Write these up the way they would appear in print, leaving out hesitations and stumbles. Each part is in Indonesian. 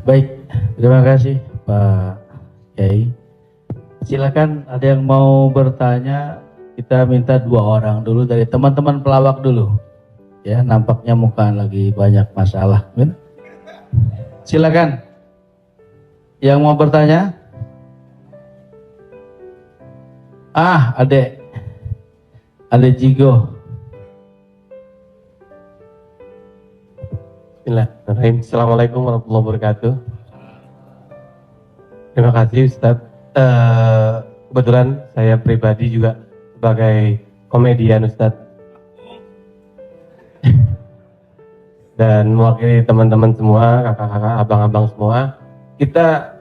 Baik, terima kasih Pak Kiai. Silakan ada yang mau bertanya, kita minta 2 orang dulu dari teman-teman pelawak dulu. Ya, nampaknya muka lagi banyak masalah. Silakan. Yang mau bertanya? Adek. Adek Jigo. Bismillahirrahmanirrahim. Assalamualaikum warahmatullahi wabarakatuh. Terima kasih Ustadz. Kebetulan saya pribadi juga sebagai komedian Ustadz dan mewakili teman-teman semua, kakak-kakak, abang-abang semua. Kita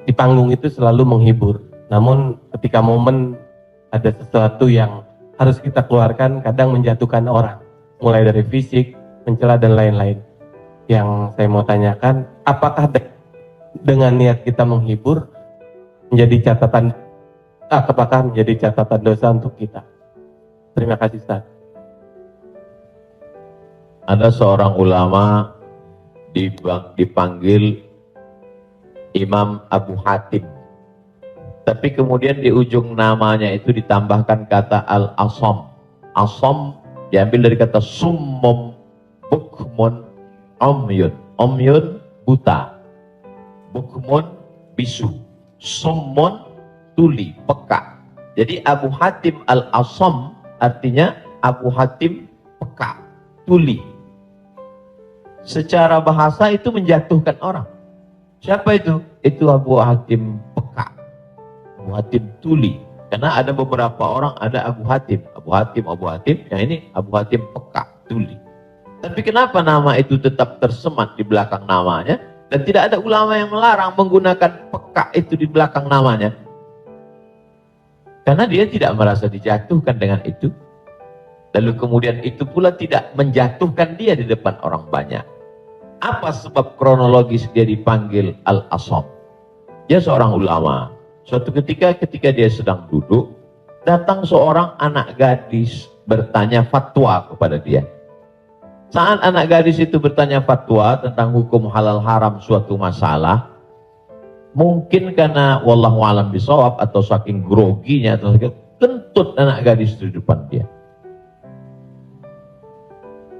di panggung itu selalu menghibur. Namun ketika momen ada sesuatu yang harus kita keluarkan, kadang menjatuhkan orang, mulai dari fisik, mencela dan lain-lain. Yang saya mau tanyakan, apakah dengan niat kita menghibur menjadi catatan, apakah menjadi catatan dosa untuk kita? Terima kasih Ustaz. Ada seorang ulama dipanggil Imam Abu Hatim, tapi kemudian di ujung namanya itu ditambahkan kata Al-Asam. Asam diambil dari kata summum bukmun omyun. Omyun buta, bukmun bisu, summun tuli, peka. Jadi Abu Hatim Al-Asam artinya Abu Hatim peka, tuli. Secara bahasa itu menjatuhkan orang. Siapa itu? Itu Abu Hatim peka, Abu Hatim tuli. Karena ada beberapa orang, ada Abu Hatim, yang ini Abu Hatim peka, tuli. Tapi kenapa nama itu tetap tersemat di belakang namanya dan tidak ada ulama yang melarang menggunakan peka itu di belakang namanya? Karena dia tidak merasa dijatuhkan dengan itu. Lalu kemudian itu pula tidak menjatuhkan dia di depan orang banyak. Apa sebab kronologis dia dipanggil Al-Asam? Dia seorang ulama. Suatu ketika dia sedang duduk, datang seorang anak gadis bertanya fatwa kepada dia. Saat anak gadis itu bertanya fatwa tentang hukum halal haram suatu masalah, mungkin karena wallahu alam bisawab atau saking groginya atau saking kentut anak gadis itu di depan dia.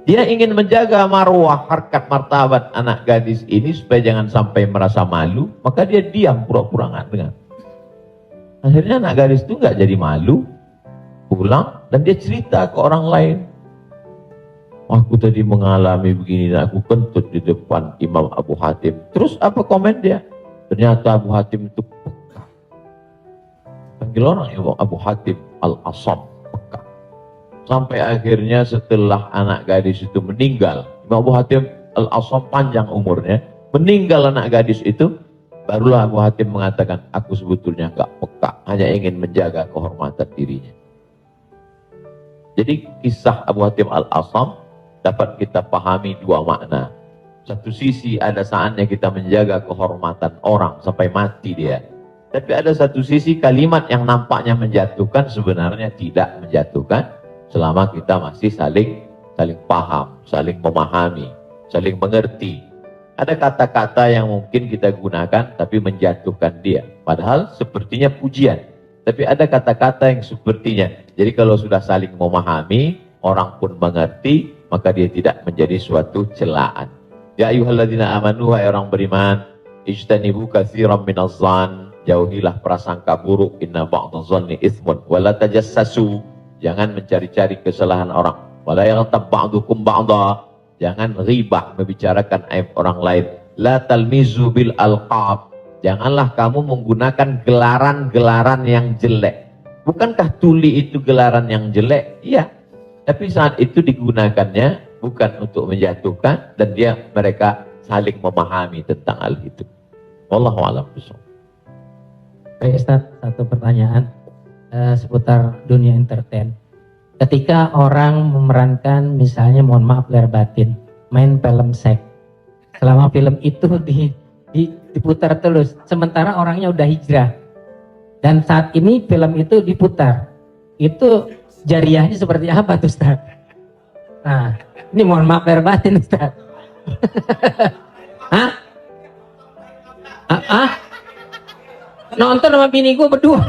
Dia ingin menjaga marwah, harkat martabat anak gadis ini supaya jangan sampai merasa malu, maka dia diam pura-pura nggak dengar. Akhirnya anak gadis itu nggak jadi malu, pulang dan dia cerita ke orang lain. Aku tadi mengalami begini dan aku kentut di depan Imam Abu Hatim. Terus apa komen dia? Ternyata Abu Hatim itu peka. Panggil orang Imam Abu Hatim Al-Asam, peka. Sampai akhirnya setelah anak gadis itu meninggal, Imam Abu Hatim Al-Asam panjang umurnya, meninggal anak gadis itu, barulah Abu Hatim mengatakan, aku sebetulnya nggak peka, hanya ingin menjaga kehormatan dirinya. Jadi kisah Abu Hatim Al-Asam dapat kita pahami dua makna. Satu sisi ada saatnya kita menjaga kehormatan orang sampai mati dia. Tapi ada satu sisi kalimat yang nampaknya menjatuhkan sebenarnya tidak menjatuhkan selama kita masih saling paham, saling memahami, saling mengerti. Ada kata-kata yang mungkin kita gunakan tapi menjatuhkan dia. Padahal sepertinya pujian. Tapi ada kata-kata yang sepertinya. Jadi kalau sudah saling memahami, orang pun mengerti, maka dia tidak menjadi suatu celaan. Ya ayyuhalladzina amanu, hai orang beriman, ijtanibu katsiran minadh-dhann, jauhilah prasangka buruk, inna ba'dadh-dhanni itsmun, wala tajassasu, jangan mencari-cari kesalahan orang, wala yaghtab ba'dukum ba'dha, jangan ribah membicarakan aib orang lain, la talmizu bil alqab, janganlah kamu menggunakan gelaran-gelaran yang jelek. Bukankah tuli itu gelaran yang jelek? Iya. Tapi saat itu digunakannya bukan untuk menjatuhkan dan mereka saling memahami tentang hal itu. Wallahu a'lam bishawab. Baik Ustaz, satu pertanyaan seputar dunia entertain. Ketika orang memerankan misalnya, mohon maaf lahir batin, main film seks, selama film itu diputar terus, sementara orangnya udah hijrah, dan saat ini film itu diputar, itu jariahnya seperti apa tuh Ustaz? Nah, ini mohon maaf lahir batin Ustaz. Hah? Nonton sama bini gue berdua.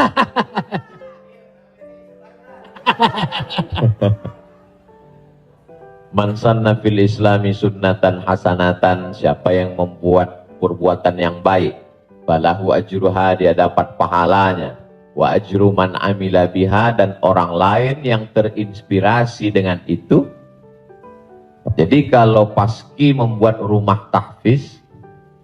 Man sanna fil islami sunnatan hasanatan, siapa yang membuat perbuatan yang baik, falahu ajruha, dia dapat pahalanya, wa ajru man amila biha, dan orang lain yang terinspirasi dengan itu. Jadi kalau Paski membuat rumah tahfiz,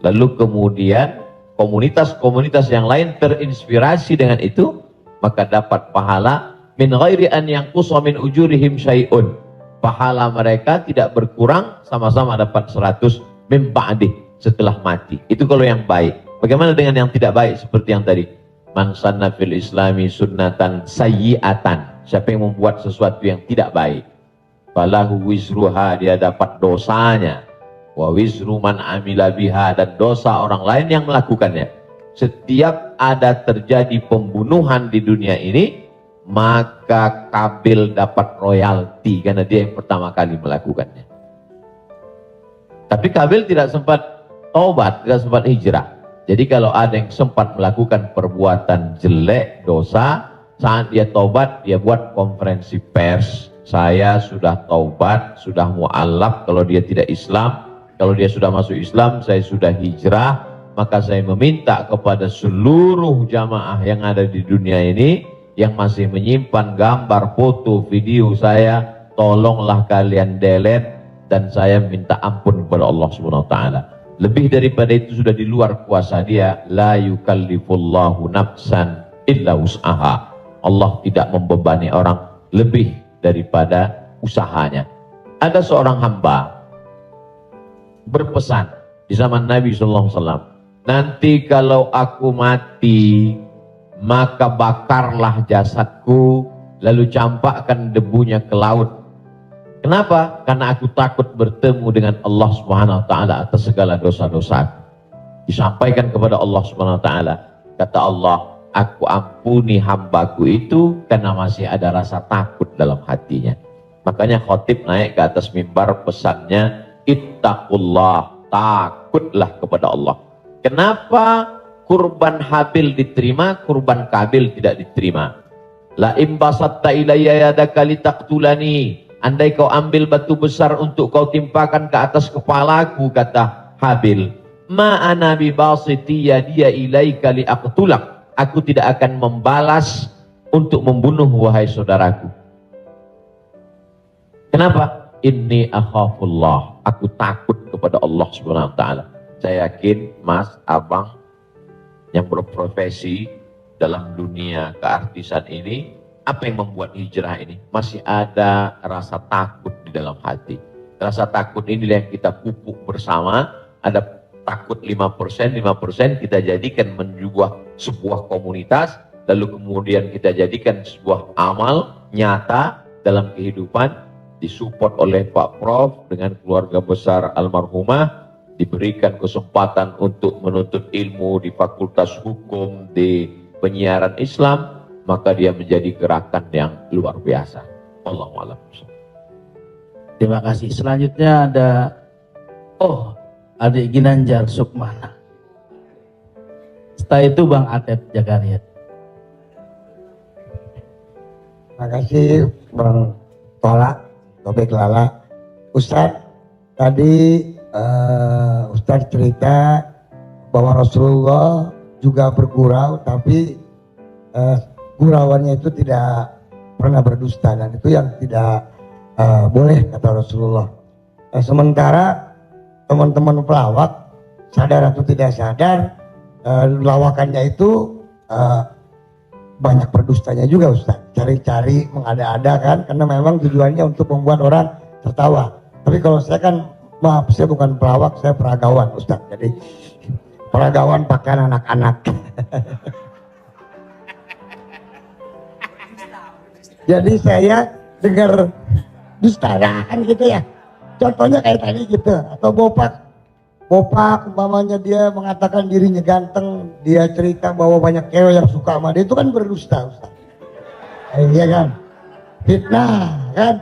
lalu kemudian komunitas-komunitas yang lain terinspirasi dengan itu, maka dapat pahala min ghairi an yanqusa min ujurihim syai'un. Pahala mereka tidak berkurang, sama-sama dapat 100 min ba'dih, setelah mati. Itu kalau yang baik. Bagaimana dengan yang tidak baik seperti yang tadi? Man sanna fil islami sunnatan sayyi'atan. Siapa yang membuat sesuatu yang tidak baik, falahu wizruha, dia dapat dosanya, wa wizru man amila biha, dan dosa orang lain yang melakukannya. Setiap ada terjadi pembunuhan di dunia ini, maka Kabil dapat royalti karena dia yang pertama kali melakukannya. Tapi Kabil tidak sempat taubat, tidak sempat hijrah. Jadi kalau ada yang sempat melakukan perbuatan jelek, dosa, saat dia taubat, dia buat konferensi pers. Saya sudah taubat, sudah mu'alaf kalau dia tidak Islam. Kalau dia sudah masuk Islam, saya sudah hijrah. Maka saya meminta kepada seluruh jamaah yang ada di dunia ini, yang masih menyimpan gambar, foto, video saya, tolonglah kalian delete, dan saya minta ampun kepada Allah Subhanahu wa taala. Lebih daripada itu sudah di luar kuasa dia. La yukallifullahu nafsan illa wus'aha. Allah tidak membebani orang lebih daripada usahanya. Ada seorang hamba berpesan di zaman Nabi SAW, nanti kalau aku mati, maka bakarlah jasadku, lalu campakkan debunya ke laut. Kenapa? Karena aku takut bertemu dengan Allah Subhanahu wa taala atas segala dosa-dosa. Disampaikan kepada Allah Subhanahu wa taala. Kata Allah, aku ampuni hambaku itu karena masih ada rasa takut dalam hatinya. Makanya khotib naik ke atas mimbar, pesannya ittaqullah, takutlah kepada Allah. Kenapa kurban Habil diterima, kurban Kabil tidak diterima? La imbasatta ilayya yadaka litaqtulani. Andai kau ambil batu besar untuk kau timpakan ke atas kepalaku, kata Habil, ma ana bibasiti yadiya ilaika liaqtulak. Aku tidak akan membalas untuk membunuh wahai saudaraku. Kenapa? Inni akhafullah. Aku takut kepada Allah Subhanahu wa taala. Saya yakin Mas, Abang yang berprofesi dalam dunia keartisan ini, apa yang membuat hijrah ini? Masih ada rasa takut di dalam hati. Rasa takut ini yang kita pupuk bersama. Ada takut 5%, 5% kita jadikan menjadi sebuah komunitas, lalu kemudian kita jadikan sebuah amal nyata dalam kehidupan, disupport oleh Pak Prof dengan keluarga besar almarhumah, diberikan kesempatan untuk menuntut ilmu di Fakultas Hukum, di penyiaran Islam, maka dia menjadi gerakan yang luar biasa. Allahu a'lam. Terima kasih. Selanjutnya ada adik Ginanjar Sukmana. Setelah itu Bang Atep Jagariat. Terima kasih Bang Tola, Tobek Lala. Ustadz, tadi Ustadz cerita bahwa Rasulullah juga bergurau, tapi gurauannya itu tidak pernah berdusta, dan itu yang tidak boleh, kata Rasulullah. Sementara teman-teman pelawak, sadar atau tidak sadar, lawakannya itu banyak berdustanya juga, Ustaz. Cari-cari, mengada-ada kan, karena memang tujuannya untuk membuat orang tertawa. Tapi kalau saya kan, maaf, saya bukan pelawak, saya peragawan, Ustaz. Jadi peragawan pakaian anak-anak. Jadi saya dengar dusta kan gitu ya. Contohnya kayak tadi gitu, atau Bopak umpamanya dia mengatakan dirinya ganteng, dia cerita bahwa banyak cewek yang suka sama dia, itu kan berdusta, Ustaz. Iya kan? Fitnah kan?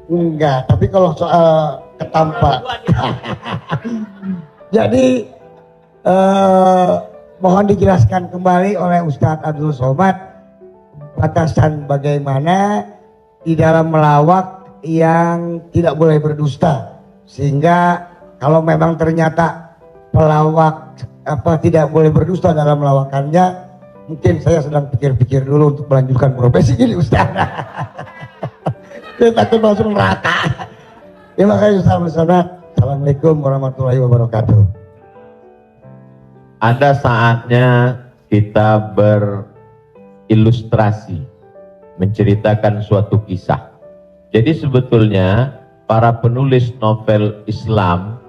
Enggak, tapi kalau soal ketampak Jadi mohon dijelaskan kembali oleh Ustadz Abdul Somad batasan bagaimana di dalam melawak yang tidak boleh berdusta, sehingga kalau memang ternyata pelawak tidak boleh berdusta dalam melawakannya, mungkin saya sedang pikir-pikir dulu untuk melanjutkan profesi ini Ustaz. Saya takut masuk neraka. Terima kasih Ustaz. Assalamualaikum warahmatullahi wabarakatuh. Ada saatnya kita berilustrasi, menceritakan suatu kisah. Jadi sebetulnya para penulis novel Islam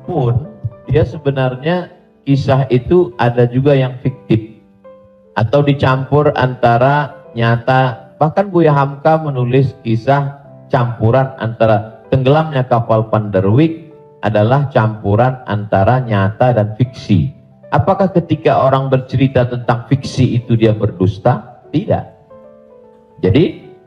pun dia sebenarnya kisah itu ada juga yang fiktif atau dicampur antara nyata. Bahkan Buya Hamka menulis kisah campuran antara tenggelamnya kapal Panderwick adalah campuran antara nyata dan fiksi. Apakah ketika orang bercerita tentang fiksi itu dia berdusta? Tidak. Jadi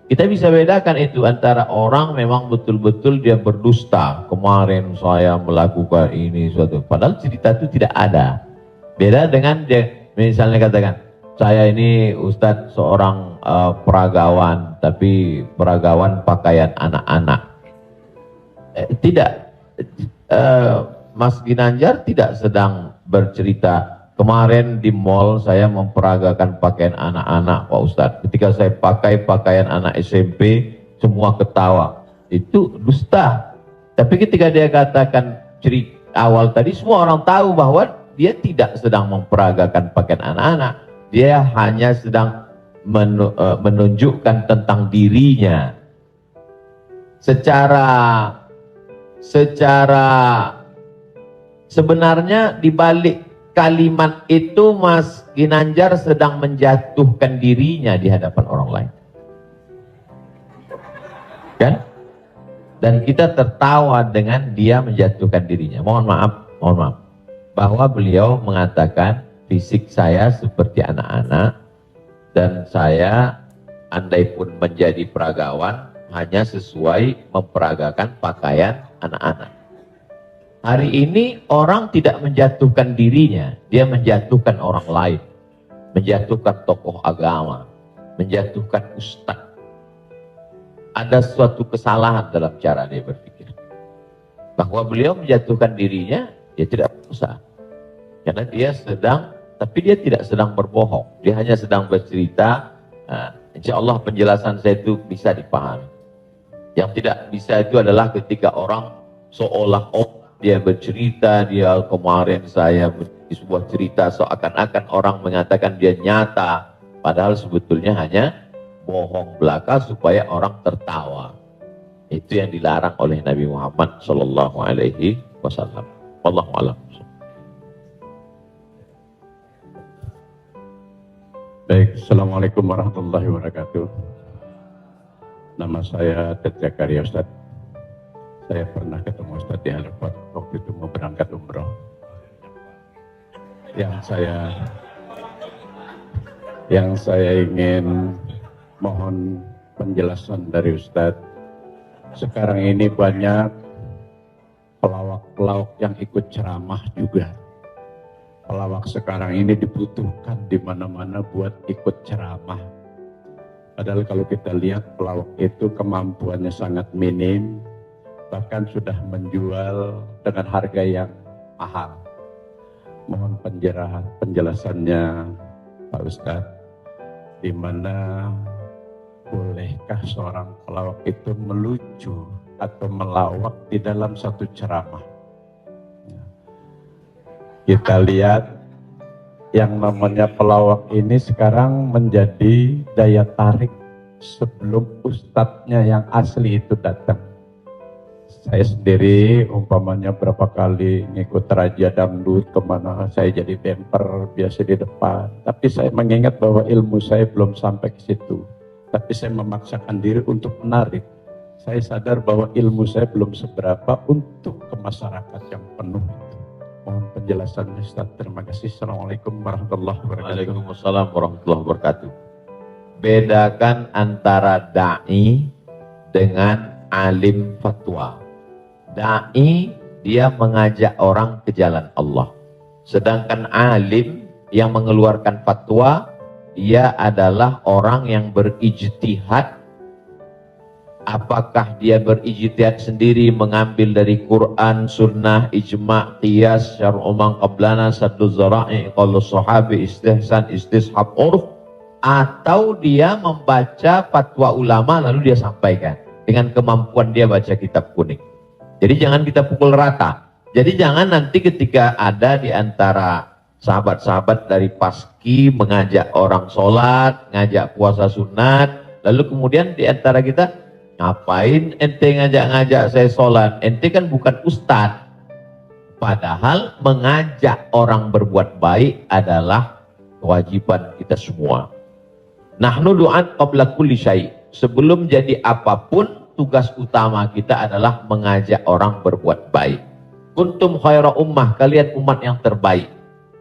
kita bisa bedakan itu antara orang memang betul-betul dia berdusta. Kemarin saya melakukan ini suatu. Padahal cerita itu tidak ada. Beda dengan dia misalnya katakan, saya ini Ustadz seorang peragawan, tapi peragawan pakaian anak-anak. Tidak. Mas Ginanjar tidak sedang bercerita, kemarin di mall saya memperagakan pakaian anak-anak Pak Ustadz. Ketika saya pakai pakaian anak SMP, semua ketawa. Itu dusta. Tapi ketika dia katakan cerita awal tadi, semua orang tahu bahwa dia tidak sedang memperagakan pakaian anak-anak. Dia hanya sedang menunjukkan tentang dirinya. Secara sebenarnya di balik kalimat itu Mas Ginanjar sedang menjatuhkan dirinya di hadapan orang lain. Kan? Dan kita tertawa dengan dia menjatuhkan dirinya. Mohon maaf. Bahwa beliau mengatakan fisik saya seperti anak-anak dan saya andai pun menjadi peragawan hanya sesuai memperagakan pakaian anak-anak. Hari ini orang tidak menjatuhkan dirinya, dia menjatuhkan orang lain, menjatuhkan tokoh agama, menjatuhkan ustadz. Ada suatu kesalahan dalam cara dia berpikir. Bahwa beliau menjatuhkan dirinya, dia tidak berusaha. Karena dia tapi dia tidak sedang berbohong. Dia hanya sedang bercerita. Insya Allah penjelasan saya itu bisa dipahami. Yang tidak bisa itu adalah ketika orang seolah-olah dia bercerita, dia kemarin saya di sebuah cerita seakan-akan orang mengatakan dia nyata, padahal sebetulnya hanya bohong belaka supaya orang tertawa. Itu yang dilarang oleh Nabi Muhammad Sallallahu Alaihi Wasallam. Wallahu a'lam. Baik, Assalamualaikum warahmatullahi wabarakatuh. Nama saya Ted Zakaria Ustadz. Saya pernah ketemu Ustadz di airport waktu itu mau berangkat umroh. Yang saya ingin mohon penjelasan dari Ustadz. Sekarang ini banyak pelawak-pelawak yang ikut ceramah juga. Pelawak sekarang ini dibutuhkan di mana-mana buat ikut ceramah. Padahal kalau kita lihat pelawak itu kemampuannya sangat minim, bahkan sudah menjual dengan harga yang mahal. Mohon penjelasannya Pak Ustadz, di mana bolehkah seorang pelawak itu melucu atau melawak di dalam satu ceramah? Kita lihat yang namanya pelawak ini sekarang menjadi daya tarik sebelum ustadznya yang asli itu datang. Saya sendiri umpamanya berapa kali ngikut raja dangdut kemana saya jadi bemper biasa di depan. Tapi saya mengingat bahwa ilmu saya belum sampai ke situ. Tapi saya memaksakan diri untuk menarik. Saya sadar bahwa ilmu saya belum seberapa untuk ke masyarakat yang penuh itu. Mohon penjelasan Ustaz. Terima kasih. Assalamualaikum warahmatullahi wabarakatuh. Waalaikumsalam warahmatullahi wabarakatuh. Bedakan antara da'i dengan alim fatwa. Da'i dia mengajak orang ke jalan Allah. Sedangkan alim yang mengeluarkan fatwa, dia adalah orang yang berijtihad. Apakah dia berijtihad sendiri mengambil dari Quran, sunnah, ijma', qiyas, syar'u man qablana, saddu zara'i, qaulu sahabi, istihsan, istishab, urf, atau dia membaca fatwa ulama lalu dia sampaikan dengan kemampuan dia baca kitab kuning. Jadi jangan kita pukul rata. Jadi jangan nanti ketika ada di antara sahabat-sahabat dari Paski mengajak orang sholat, ngajak puasa sunat, lalu kemudian di antara kita, ngapain ente ngajak-ngajak saya sholat? Ente kan bukan ustadz. Padahal mengajak orang berbuat baik adalah kewajiban kita semua. Nahnu du'an qabla kulli syai'. Sebelum jadi apapun, tugas utama kita adalah mengajak orang berbuat baik. Kuntum khaira ummah, kalian umat yang terbaik.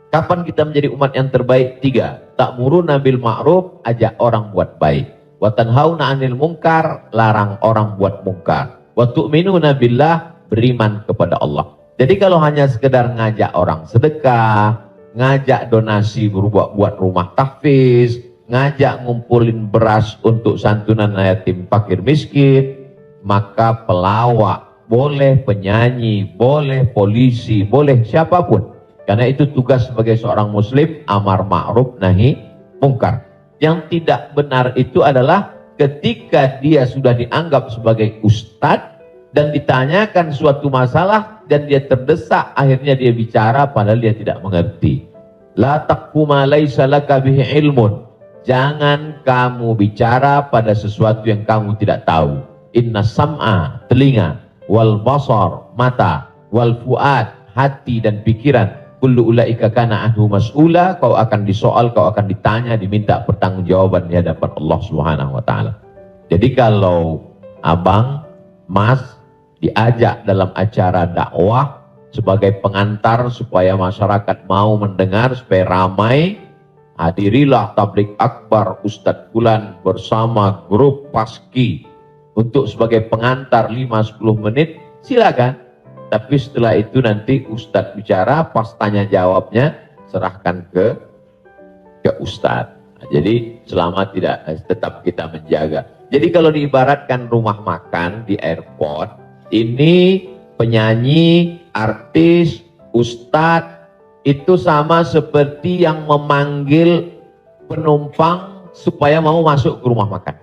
Kapan kita menjadi umat yang terbaik? 3. Ta'muruna bil ma'ruf, ajak orang buat baik. Wa tanhauna 'anil munkar, larang orang buat mungkar. Wa tu'minuna billah, beriman kepada Allah. Jadi kalau hanya sekedar ngajak orang sedekah, ngajak donasi buat rumah tahfiz, ngajak ngumpulin beras untuk santunan yatim fakir miskin, maka pelawak, boleh penyanyi, boleh polisi, boleh siapapun. Karena itu tugas sebagai seorang muslim, amar ma'ruf nahi mungkar. Yang tidak benar itu adalah ketika dia sudah dianggap sebagai ustadz dan ditanyakan suatu masalah dan dia terdesak, akhirnya dia bicara padahal dia tidak mengerti. La taqfu ma laisa laka bihi ilmun. Jangan kamu bicara pada sesuatu yang kamu tidak tahu. Inna sam'a, telinga, wal basar, mata, wal fuad, hati dan pikiran, kullu ulaika kana anhu mas'ula, kau akan disoal, kau akan ditanya, diminta pertanggungjawaban di hadapan Allah Subhanahu wa taala. Jadi kalau abang, mas diajak dalam acara dakwah sebagai pengantar supaya masyarakat mau mendengar, supaya ramai, hadirilah tablik akbar Ustadz Fulan bersama grup Paski untuk sebagai pengantar 5-10 menit, silakan. Tapi setelah itu nanti Ustadz bicara, pas tanya jawabnya serahkan ke Ustadz. Nah, jadi selama tidak, tetap kita menjaga. Jadi kalau diibaratkan rumah makan di airport, ini penyanyi, artis, Ustadz itu sama seperti yang memanggil penumpang supaya mau masuk ke rumah makan.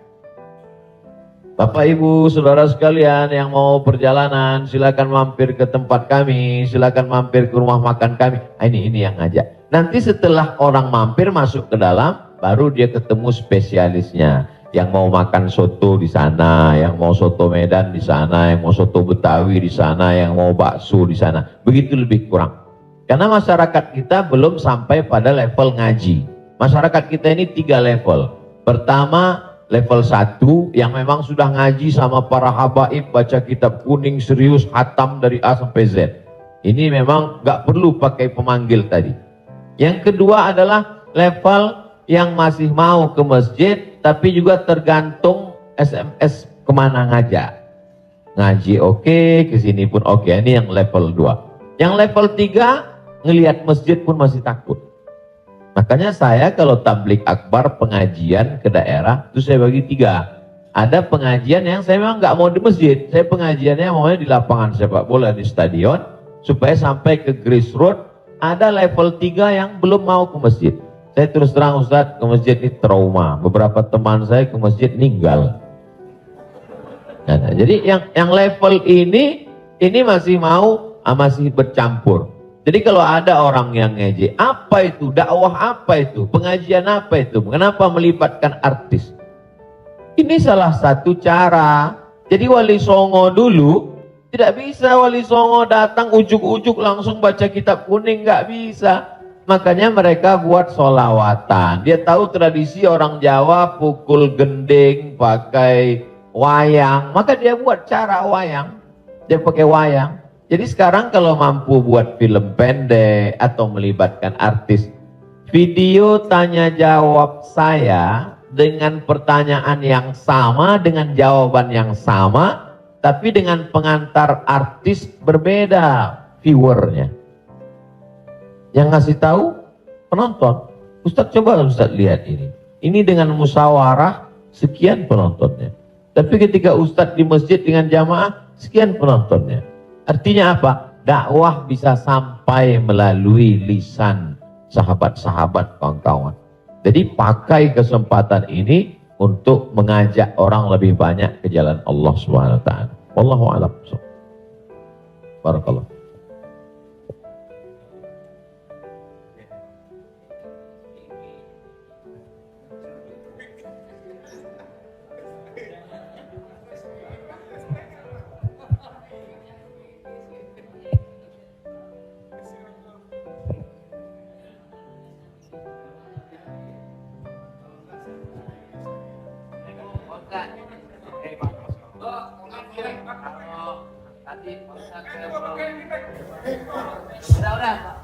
Bapak Ibu Saudara sekalian yang mau perjalanan, silakan mampir ke tempat kami, silakan mampir ke rumah makan kami. Ini yang ngajak. Nanti setelah orang mampir masuk ke dalam, baru dia ketemu spesialisnya. Yang mau makan soto di sana, yang mau soto Medan di sana, yang mau soto Betawi di sana, yang mau bakso di sana. Begitu lebih kurang. Karena masyarakat kita belum sampai pada level ngaji. Masyarakat kita ini 3 level. Pertama, level 1 yang memang sudah ngaji sama para habaib, baca kitab kuning, serius, hatam dari A sampai Z. Ini memang gak perlu pakai pemanggil tadi. Yang kedua adalah level yang masih mau ke masjid, tapi juga tergantung SMS kemana ngajak. Ngaji oke, kesini pun oke. Ini yang level 2. Yang level 3, ngelihat masjid pun masih takut. Makanya saya kalau tablik akbar pengajian ke daerah itu saya bagi 3. Ada pengajian yang saya memang nggak mau di masjid, saya pengajiannya maunya di lapangan sepak bola, di stadion, supaya sampai ke grassroots. Ada level 3 yang belum mau ke masjid. Saya terus terang Ustadz, ke masjid ini trauma. Beberapa teman saya ke masjid meninggal. Nah, jadi yang level ini masih mau, masih bercampur. Jadi kalau ada orang yang ngejek, apa itu? Dakwah apa itu? Pengajian apa itu? Kenapa melibatkan artis? Ini salah satu cara. Jadi Wali Songo dulu, tidak bisa Wali Songo datang ujuk-ujuk langsung baca kitab kuning, nggak bisa. Makanya mereka buat sholawatan. Dia tahu tradisi orang Jawa pukul gending, pakai wayang. Maka dia buat cara wayang. Dia pakai wayang. Jadi sekarang kalau mampu buat film pendek atau melibatkan artis, video tanya jawab saya dengan pertanyaan yang sama, dengan jawaban yang sama, Tapi dengan pengantar artis berbeda viewernya. Yang ngasih tahu penonton. Ustadz coba Ustadz lihat ini. Ini dengan musyawarah sekian penontonnya. Tapi ketika Ustadz di masjid dengan jamaah sekian penontonnya. Artinya apa? Dakwah bisa sampai melalui lisan sahabat-sahabat kawan-kawan. Jadi pakai kesempatan ini untuk mengajak orang lebih banyak ke jalan Allah Subhanahu wa taala. Wallahu a'lam. Barakallah.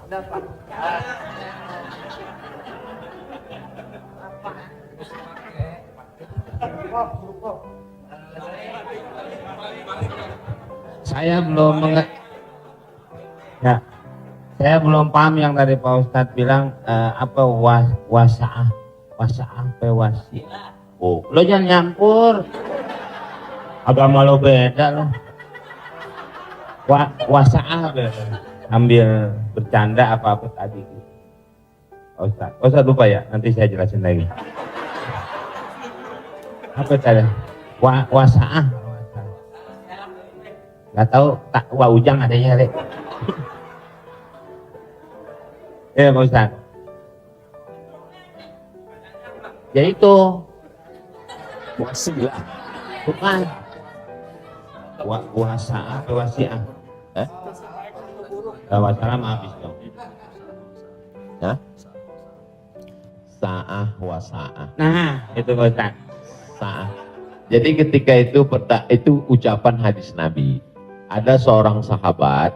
Udah Pak. Saya belum ya, saya belum paham yang tadi Pak Ustadz bilang apa wasaah pewasi. Oh, lo jangan nyampur. Agama lo beda lo. Wasaah beda. Ambil bercanda apa tadi. Pak Ustadz lupa ya, nanti saya jelasin lagi. Apa tadi? Wasaah. Gak tahu tak ujang adanya kali. Ya Pak Ustadz. Ya itu. Wasilah. Bukan. Wasaah atau wasiah? Wasalah mah habis dong. Ya? Sa'ah wasa'ah. Nah, itu Pak Ustadz. Sa'ah. Jadi ketika itu ucapan hadis Nabi. Ada seorang sahabat,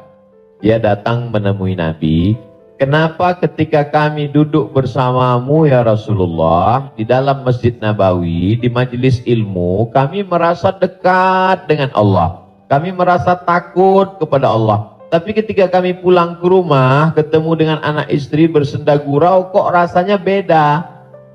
dia datang menemui Nabi. Kenapa ketika kami duduk bersamamu ya Rasulullah di dalam Masjid Nabawi, di majelis ilmu, kami merasa dekat dengan Allah. Kami merasa takut kepada Allah. Tapi ketika kami pulang ke rumah, ketemu dengan anak istri bersenda gurau, kok rasanya beda.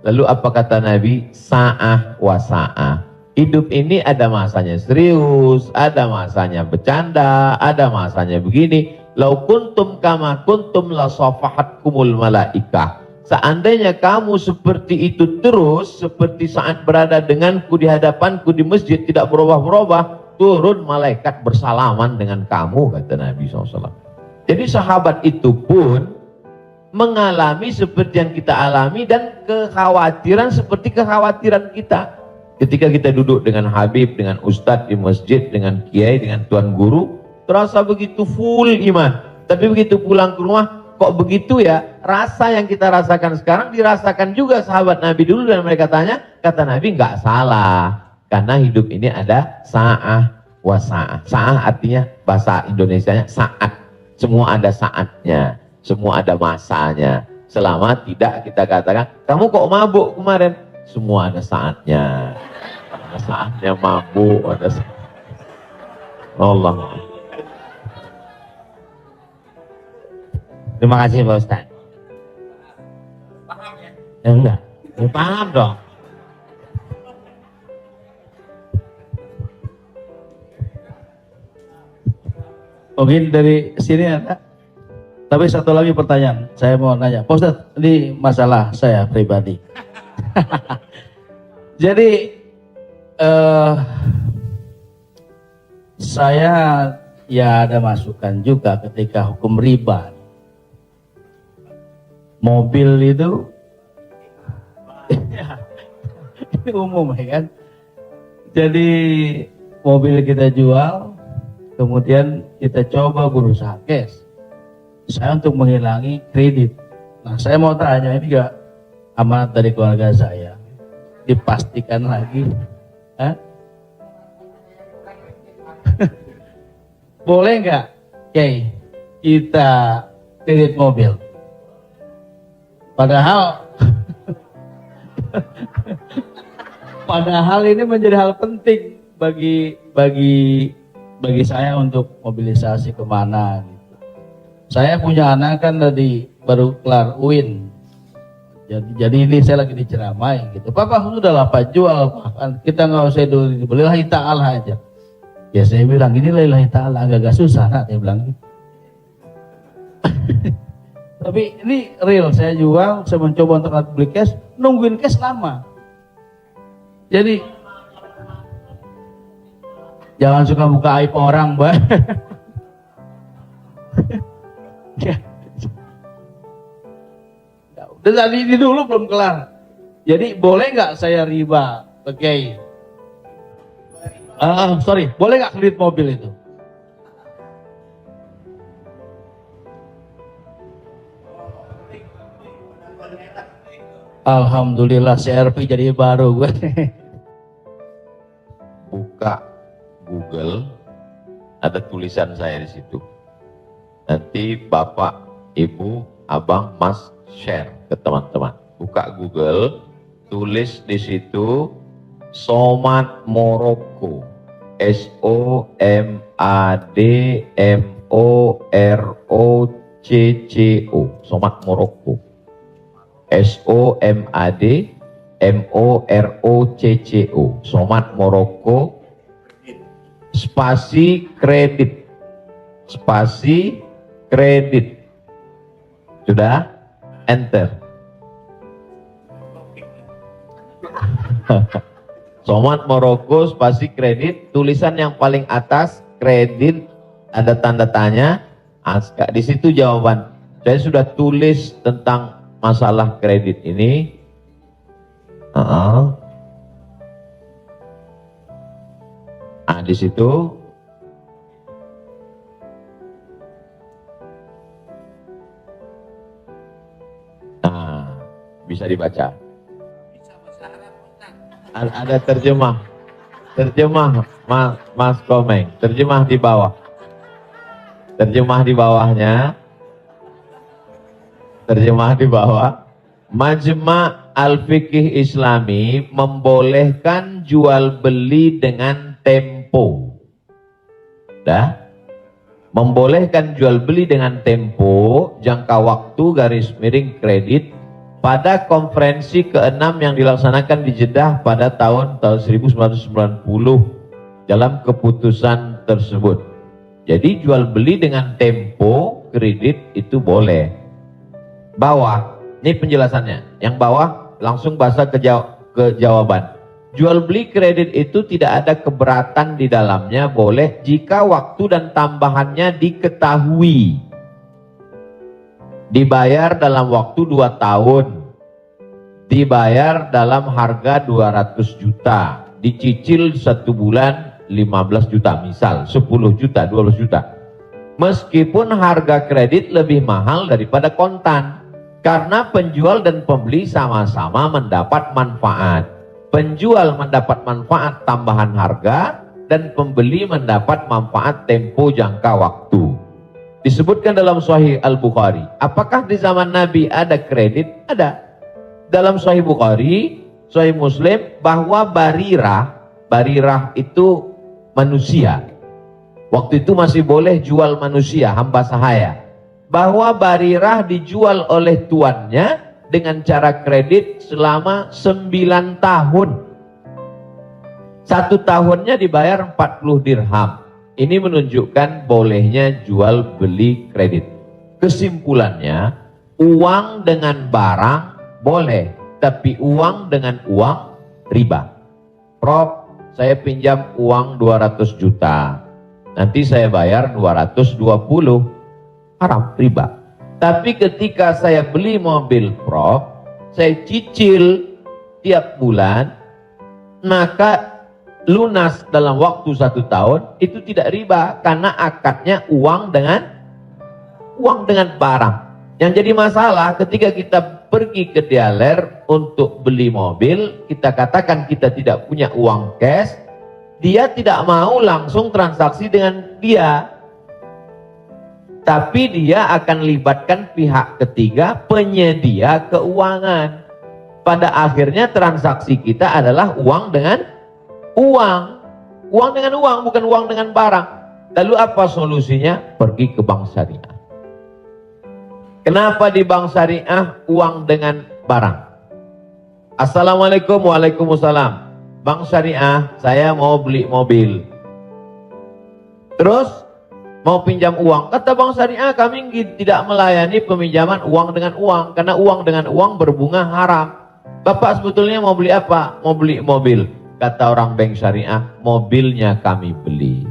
Lalu apa kata Nabi? Sa'ah wa sa'ah. Hidup ini ada masanya serius, ada masanya bercanda, ada masanya begini. Lau kuntum kama kuntum la safahatkumul malaikah. Seandainya kamu seperti itu terus, seperti saat berada denganku di hadapanku di masjid, tidak berubah-berubah, turun malaikat bersalaman dengan kamu, kata Nabi SAW. Jadi sahabat itu pun mengalami seperti yang kita alami dan kekhawatiran seperti kekhawatiran kita. Ketika kita duduk dengan Habib, dengan Ustadz di masjid, dengan Kiai, dengan Tuan Guru, terasa begitu full iman. Tapi begitu pulang ke rumah, kok begitu ya? Rasa yang kita rasakan sekarang dirasakan juga sahabat Nabi dulu, dan mereka tanya, kata Nabi nggak salah. Karena hidup ini ada sa'ah wa sa'ah. Sa'ah artinya bahasa Indonesianya saat. Semua ada saatnya, semua ada masanya. Selama tidak kita katakan, kamu kok mabuk kemarin? Semua ada saatnya. Ada saatnya mabuk, ada Allah. Terima kasih Pak Ustadz. Paham ya? Enggak, ya, paham dong. Mungkin dari sini ada. Tapi satu lagi pertanyaan, saya mau nanya, Pak Ustadz, ini masalah saya pribadi. Jadi saya ya ada masukan juga ketika hukum riba. Mobil itu ini umum ya kan. Jadi mobil kita jual, kemudian kita coba berusaha cash. Saya untuk menghilangi kredit. Nah, saya mau tanya, ini gak amanat dari keluarga saya? Dipastikan lagi. Boleh nggak, Kiai, kita kredit mobil? Padahal ini menjadi hal penting bagi bagi saya untuk mobilisasi kemana gitu. Saya punya anak kan tadi baru kelar UIN. Jadi ini saya lagi diceramain gitu. Papa sudahlah Pak jual, Pak. Kita nggak usah dulu, lillahi ta'ala aja. Ya saya bilang ini lillahi ta'ala agak susah nak, saya bilang gitu. Tapi ini real, saya jual, saya mencoba untuk beli cash, nungguin cash lama. Jadi jangan suka buka aib orang, Mbak. Dan tadi ini dulu belum kelar. Jadi boleh nggak saya riba, Kiai? Sorry, boleh nggak kredit mobil itu? Alhamdulillah CRP jadi baru gue. Buka Google, ada tulisan saya di situ. Nanti Bapak, Ibu, Abang, Mas share ke teman-teman. Buka Google, tulis di situ Somad Morocco, SOMADMOROCCO, Somad Morocco, SOMADMOROCCO, Somad Morocco, spasi kredit, sudah, enter. Somad Morocco spasi kredit, tulisan yang paling atas kredit, ada tanda tanya. Di situ jawaban. Saya sudah tulis tentang masalah kredit ini. Di situ bisa dibaca. Ada terjemah Mas Komeng, terjemah di bawah, terjemah di bawah. Majma' Al-Fiqih Islami membolehkan jual beli dengan tempo. Membolehkan jual beli dengan tempo, jangka waktu _kredit pada konferensi ke-6 yang dilaksanakan di Jeddah pada tahun 1990 dalam keputusan tersebut. Jadi jual beli dengan tempo kredit itu boleh. Bawah, ini penjelasannya. Yang bawah langsung bahasa ke jawaban. Jual beli kredit itu tidak ada keberatan di dalamnya, boleh jika waktu dan tambahannya diketahui. Dibayar dalam waktu 2 tahun, dibayar dalam harga 200 juta, dicicil 1 bulan 15 juta, misal 10 juta, 12 juta. Meskipun harga kredit lebih mahal daripada kontan, karena penjual dan pembeli sama-sama mendapat manfaat. Penjual mendapat manfaat tambahan harga dan pembeli mendapat manfaat tempo jangka waktu. Disebutkan dalam Sahih Al-Bukhari. Apakah di zaman Nabi ada kredit? Ada. Dalam Sahih Bukhari, Sahih Muslim, bahwa Barirah itu manusia. Waktu itu masih boleh jual manusia, hamba sahaya. Bahwa Barirah dijual oleh tuannya dengan cara kredit selama 9 tahun. 1 tahunnya dibayar 40 dirham. Ini menunjukkan bolehnya jual beli kredit. Kesimpulannya, uang dengan barang boleh, tapi uang dengan uang riba. Prof, saya pinjam uang 200 juta. Nanti saya bayar 220. Haram, riba. Tapi ketika saya beli mobil, Prof, saya cicil tiap bulan, maka lunas dalam waktu 1 tahun, itu tidak riba karena akadnya uang dengan barang. Yang jadi masalah ketika kita pergi ke dealer untuk beli mobil, kita katakan kita tidak punya uang cash, dia tidak mau langsung transaksi dengan dia, tapi dia akan libatkan pihak ketiga, penyedia keuangan. Pada akhirnya transaksi kita adalah uang dengan uang, bukan uang dengan barang. Lalu apa solusinya? Pergi ke bank syariah. Kenapa di bank syariah uang dengan barang? Assalamualaikum, waalaikumsalam. Bank syariah, saya mau beli mobil. Terus mau pinjam uang. Kata bank syariah, kami tidak melayani peminjaman uang dengan uang. Karena uang dengan uang berbunga haram. Bapak sebetulnya mau beli apa? Mau beli mobil. Kata orang bank syariah, mobilnya kami beli.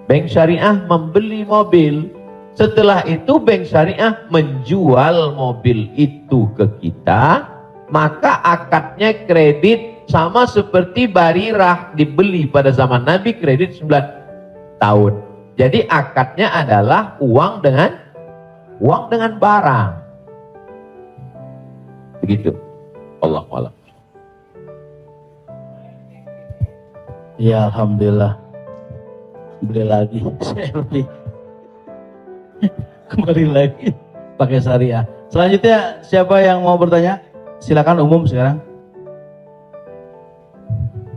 Bank syariah membeli mobil. Setelah itu bank syariah menjual mobil itu ke kita. Maka akadnya kredit sama seperti Barirah dibeli pada zaman Nabi, kredit 9 tahun. Jadi akadnya adalah uang dengan barang. Begitu. Allahu a'lam. Ya alhamdulillah. Beli lagi. Saya beli. Kembali lagi pakai syariah. Selanjutnya siapa yang mau bertanya? Silakan umum sekarang.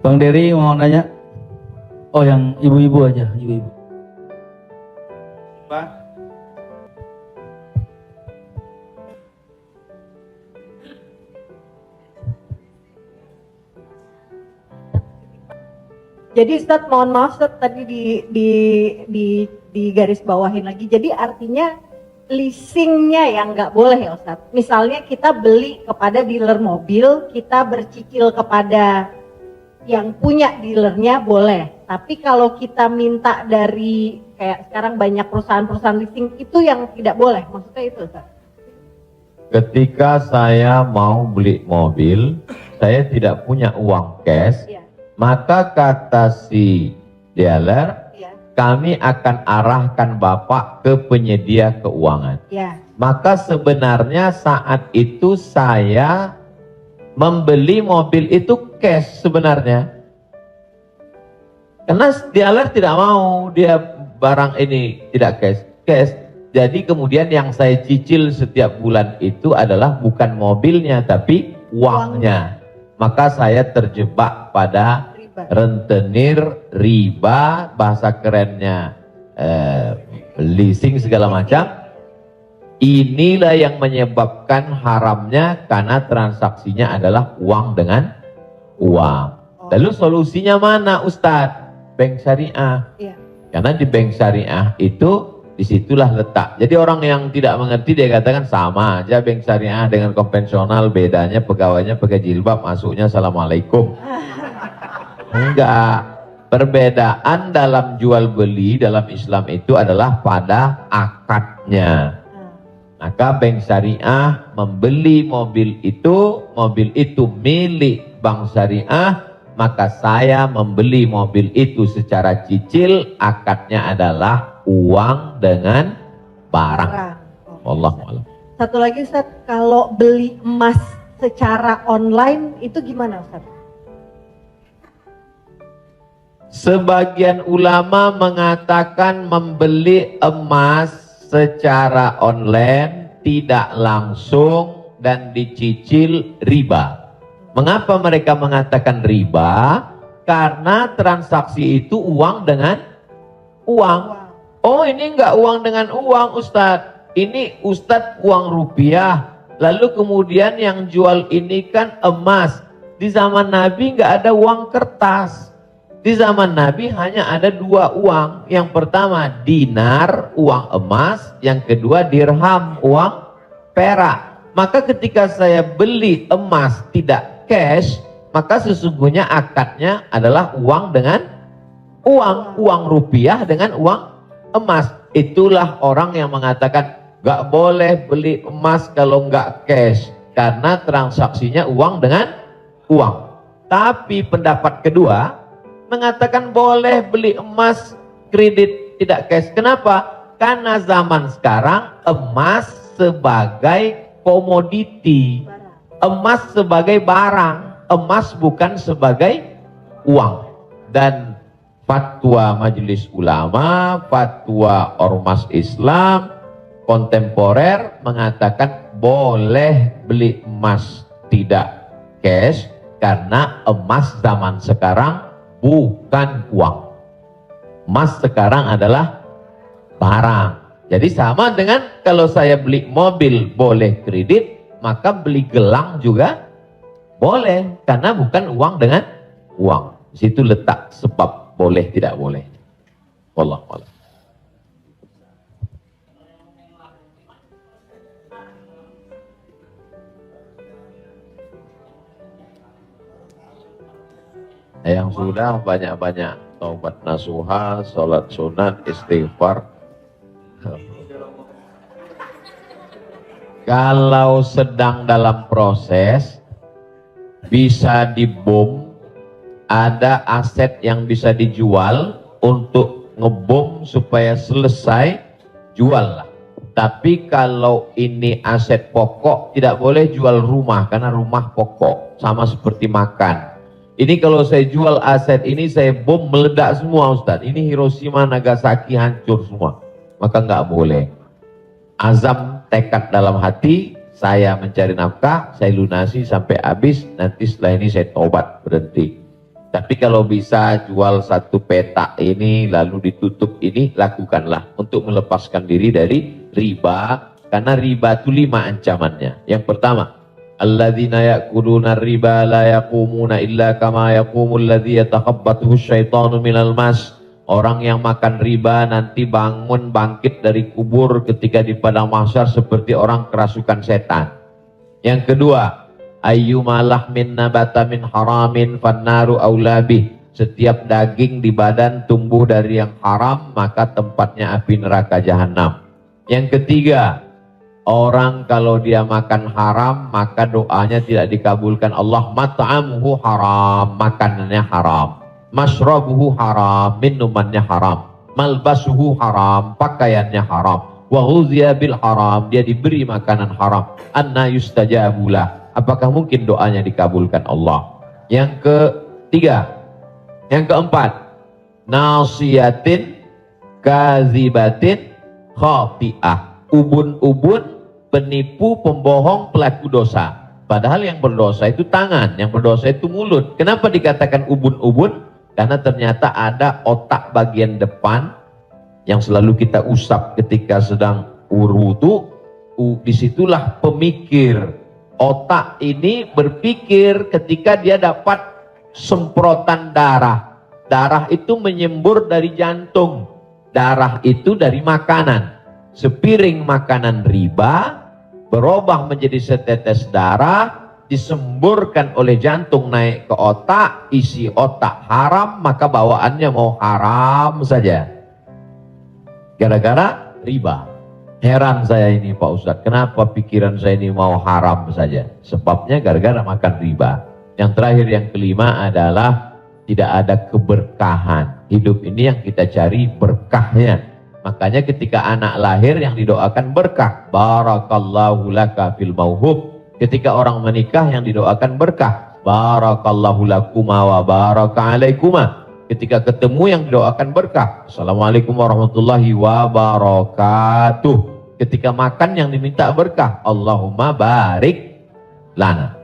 Bang Dery mau nanya? Oh, yang ibu-ibu aja, ibu-ibu. Pak. Jadi Ustadz, mohon maaf Ustadz, tadi di garis bawahin lagi. Jadi artinya leasingnya yang nggak boleh ya Ustadz. Misalnya kita beli kepada dealer mobil, kita bercicil kepada yang punya dealernya boleh. Tapi kalau kita minta dari kayak sekarang banyak perusahaan-perusahaan leasing itu yang tidak boleh. Maksudnya itu Ustadz. Ketika saya mau beli mobil, saya tidak punya uang cash. Iya. Maka kata si dealer, Iya. kami akan arahkan Bapak ke penyedia keuangan. Ya. Maka sebenarnya saat itu saya membeli mobil itu cash sebenarnya. Karena dealer tidak mau dia barang ini tidak cash. Jadi kemudian yang saya cicil setiap bulan itu adalah bukan mobilnya tapi uangnya. Maka saya terjebak pada rentenir, riba, bahasa kerennya leasing segala macam. Inilah yang menyebabkan haramnya karena transaksinya adalah uang dengan uang. Lalu solusinya mana Ustadz? Bank syariah. Iya. Karena di bank syariah itu disitulah letak. Jadi orang yang tidak mengerti dia katakan sama aja bank syariah dengan konvensional, bedanya pegawainya pakai jilbab, masuknya assalamualaikum. Enggak. Perbedaan dalam jual beli dalam Islam itu adalah pada akadnya. Maka bank syariah membeli mobil itu milik bank syariah, maka saya membeli mobil itu secara cicil, akadnya adalah uang dengan barang. Wallahu a'lam. Satu lagi Ustaz, kalau beli emas secara online itu gimana Ustaz? Sebagian ulama mengatakan membeli emas secara online tidak langsung dan dicicil riba. Mengapa mereka mengatakan riba? Karena transaksi itu uang dengan uang. Oh, ini enggak uang dengan uang Ustadz. Ini Ustadz uang rupiah. Lalu kemudian yang jual ini kan emas. Di zaman Nabi enggak ada uang kertas. Di zaman Nabi hanya ada dua uang. Yang pertama dinar, uang emas. Yang kedua dirham, uang perak. Maka ketika saya beli emas tidak cash, maka sesungguhnya akadnya adalah uang dengan uang rupiah dengan uang emas. Itulah orang yang mengatakan gak boleh beli emas kalau gak cash, karena transaksinya uang dengan uang. Tapi pendapat kedua mengatakan boleh beli emas kredit tidak cash. Kenapa? Karena zaman sekarang emas sebagai komoditi, emas sebagai barang, emas bukan sebagai uang. Dan fatwa Majelis Ulama, fatwa Ormas Islam kontemporer mengatakan boleh beli emas tidak cash karena emas zaman sekarang bukan uang. Emas sekarang adalah barang. Jadi sama dengan kalau saya beli mobil boleh kredit, maka beli gelang juga boleh, karena bukan uang dengan uang. Di situ letak sebab boleh tidak boleh. Wallahu a'lam. Yang sudah banyak-banyak taubat nasuha, sholat sunat, istighfar. Kalau sedang dalam proses, bisa dibom, ada aset yang bisa dijual untuk ngebom supaya selesai, jual lah. Tapi kalau ini aset pokok, tidak boleh jual rumah, karena rumah pokok, sama seperti makan. Ini kalau saya jual aset ini, saya bom meledak semua Ustaz. Ini Hiroshima, Nagasaki hancur semua. Maka nggak boleh. Azam tekad dalam hati, saya mencari nafkah, saya lunasi sampai habis, nanti setelah ini saya tobat, berhenti. Tapi kalau bisa jual satu petak ini, lalu ditutup ini, lakukanlah. Untuk melepaskan diri dari riba. Karena riba itu 5 ancamannya. Yang pertama, alladzina ya'kuluna riba la yaqumuna illa kama yaqumul ladzi yatakhabbathu syaitanu minal mas. Orang yang makan riba nanti bangun bangkit dari kubur ketika di padang mahsyar seperti orang kerasukan setan. Yang kedua, ayyuma lahmin nabata min haramin fannaru aula bih. Setiap daging di badan tumbuh dari yang haram, maka tempatnya api neraka jahanam. Yang ketiga, orang kalau dia makan haram, maka doanya tidak dikabulkan Allah. Mat'amuhu haram, makanannya haram. Mashrabuhu haram, minumannya haram. Malbasuhu haram, pakaiannya haram. Wa ghuziya bil haram, dia diberi makanan haram. Anna yustajabulah, apakah mungkin doanya dikabulkan Allah? Yang ketiga, yang keempat, nasiyatin kazibatin khati'ah. Ubun-ubun, penipu, pembohong, pelaku dosa. Padahal yang berdosa itu tangan, yang berdosa itu mulut. Kenapa dikatakan ubun-ubun? Karena ternyata ada otak bagian depan yang selalu kita usap ketika sedang wudu. Disitulah pemikir. Otak ini berpikir ketika dia dapat semprotan darah. Darah itu menyembur dari jantung. Darah itu dari makanan. Sepiring makanan riba berubah menjadi setetes darah, disemburkan oleh jantung naik ke otak, isi otak haram, maka bawaannya mau haram saja. Gara-gara riba. Heran saya ini Pak Ustadz, kenapa pikiran saya ini mau haram saja? Sebabnya gara-gara makan riba. Yang terakhir, yang kelima adalah tidak ada keberkahan. Hidup ini yang kita cari berkahnya. Makanya ketika anak lahir yang didoakan berkah. Barakallahu laka fil mauhub. Ketika orang menikah yang didoakan berkah. Barakallahu lakuma wa baraka alaikuma. Ketika ketemu yang didoakan berkah. Assalamualaikum warahmatullahi wabarakatuh. Ketika makan yang diminta berkah. Allahumma barik lana.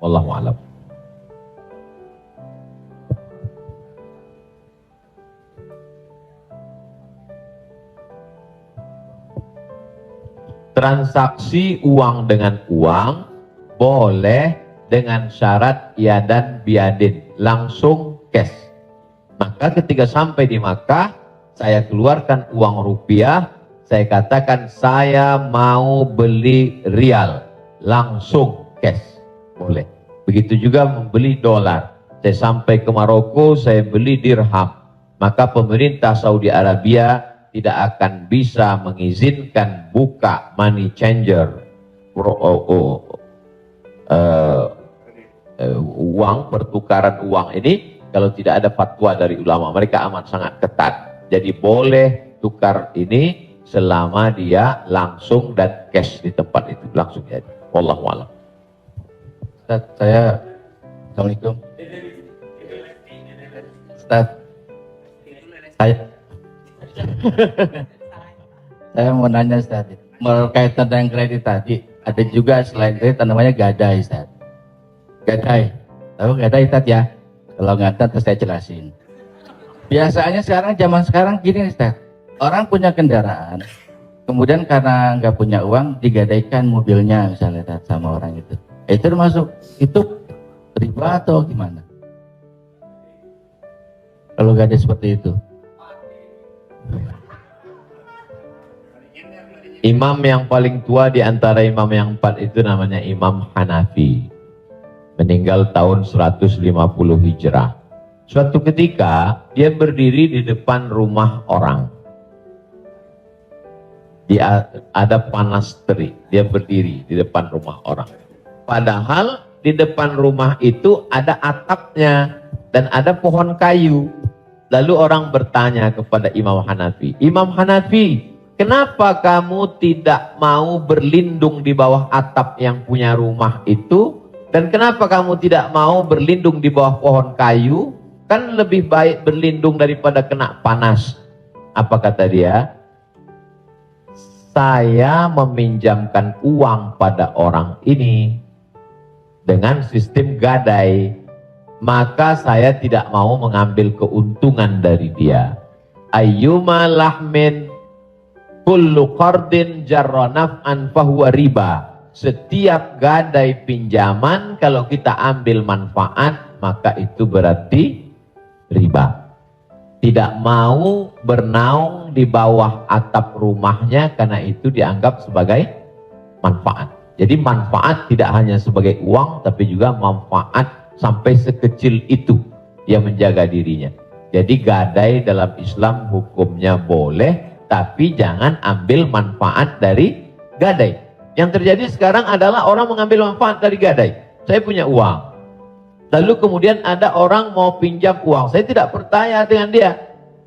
Wallahu a'lam. Transaksi uang dengan uang boleh dengan syarat yadan biadin, langsung cash. Maka ketika sampai di Makkah, saya keluarkan uang rupiah, saya katakan saya mau beli rial, langsung cash, boleh. Begitu juga membeli dolar. Saya sampai ke Maroko, saya beli dirham. Maka pemerintah Saudi Arabia tidak akan bisa mengizinkan buka money changer, uang, pertukaran uang ini kalau tidak ada fatwa dari ulama. Mereka amat sangat ketat. Jadi boleh tukar ini selama dia langsung dan cash di tempat itu, langsung jadi. Wallahu a'lam. Ustaz, saya Assalamualaikum. Ustaz, saya mau nanya Ustaz, berkaitan dengan kredit tadi, ada juga selain kredit namanya gadai Ustaz. Gadai, tahu gadai Ustaz ya? Kalau nggak tahu terus saya jelasin. Biasanya sekarang, zaman sekarang gini Ustaz, orang punya kendaraan, kemudian karena nggak punya uang digadaikan mobilnya misalnya sama orang itu termasuk itu riba atau gimana? Kalau gade seperti itu. Imam yang paling tua di antara imam yang 4 itu namanya Imam Hanafi. Meninggal tahun 150 Hijrah. Suatu ketika dia berdiri di depan rumah orang. Dia ada panas terik, dia berdiri di depan rumah orang. Padahal di depan rumah itu ada atapnya dan ada pohon kayu. Lalu orang bertanya kepada Imam Hanafi, Imam Hanafi, kenapa kamu tidak mau berlindung di bawah atap yang punya rumah itu? Dan kenapa kamu tidak mau berlindung di bawah pohon kayu? Kan lebih baik berlindung daripada kena panas. Apa kata dia? Saya meminjamkan uang pada orang ini dengan sistem gadai. Maka saya tidak mau mengambil keuntungan dari dia. Ayyuma lahmin kullu qardin jarra naf'an fahuwa riba. Setiap gadai pinjaman kalau kita ambil manfaat maka itu berarti riba. Tidak mau bernaung di bawah atap rumahnya karena itu dianggap sebagai manfaat. Jadi manfaat tidak hanya sebagai uang tapi juga manfaat sampai sekecil itu dia menjaga dirinya. Jadi gadai dalam Islam hukumnya boleh, tapi jangan ambil manfaat dari gadai. Yang terjadi sekarang adalah orang mengambil manfaat dari gadai. Saya punya uang, lalu kemudian ada orang mau pinjam uang. Saya tidak percaya dengan dia.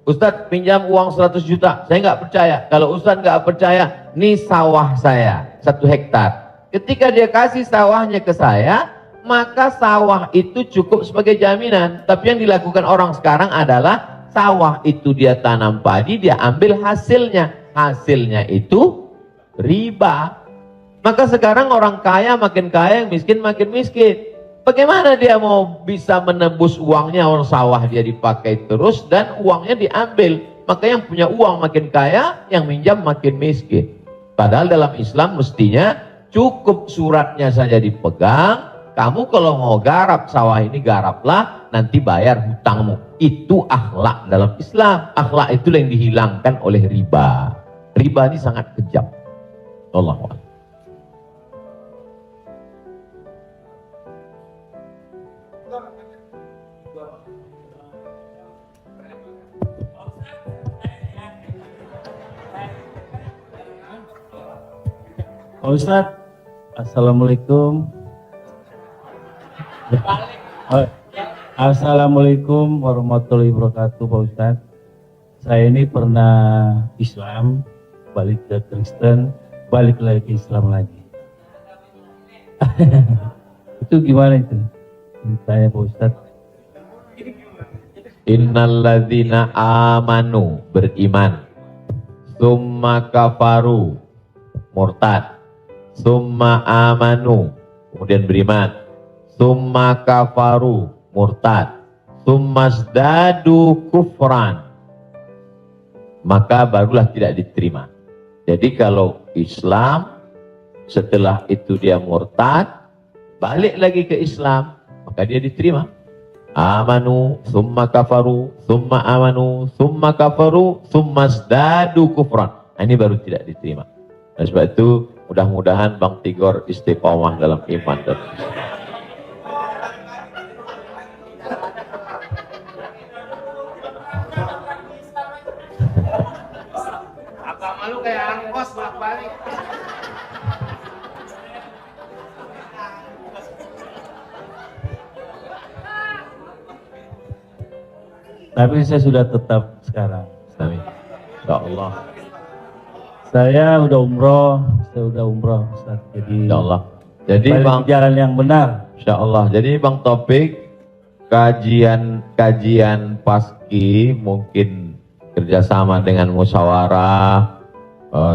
Ustadz pinjam uang 100 juta, saya nggak percaya. Kalau Ustadz nggak percaya, ini sawah saya 1 hektar. Ketika dia kasih sawahnya ke saya, maka sawah itu cukup sebagai jaminan. Tapi yang dilakukan orang sekarang adalah sawah itu dia tanam padi, dia ambil hasilnya. Hasilnya itu riba. Maka sekarang orang kaya makin kaya, yang miskin makin miskin. Bagaimana dia mau bisa menembus uangnya? Orang sawah dia dipakai terus dan uangnya diambil. Maka yang punya uang makin kaya, yang minjam makin miskin. Padahal dalam Islam mestinya cukup suratnya saja dipegang. Kamu kalau mau garap sawah ini garaplah, nanti bayar hutangmu. Itu akhlak dalam Islam. Akhlak itu yang dihilangkan oleh riba. Riba ini sangat kejam. Allahu Akbar. Pak Ustadz, Assalamualaikum. Assalamualaikum warahmatullahi wabarakatuh Pak Ustadz. Saya ini pernah Islam, balik ke Kristen, balik lagi ke Islam lagi. Itu gimana itu? Ceritanya Pak Ustadz. Innalladzina amanu, beriman, summa kafaru, murtad, summa amanu, kemudian beriman, summa kafaru, murtad, summa zdadu kufran, maka barulah tidak diterima. Jadi kalau Islam setelah itu dia murtad, balik lagi ke Islam, maka dia diterima. Amanu, summa kafaru, summa amanu, summa kafaru, summa zdadu kufran. Nah, ini baru tidak diterima. Dan sebab itu mudah-mudahan Bang Tigor istiqomah dalam iman dan Islam. Agama lu kayak angkos balik. Tapi saya sudah tetap sekarang. Amin. Ya Allah. Saya udah umroh, Ustaz. Jadi Ya Allah. Jadi balik Bang, ke jalan yang benar. Insya Allah. Jadi Bang Topik, kajian paski mungkin kerjasama dengan musyawarah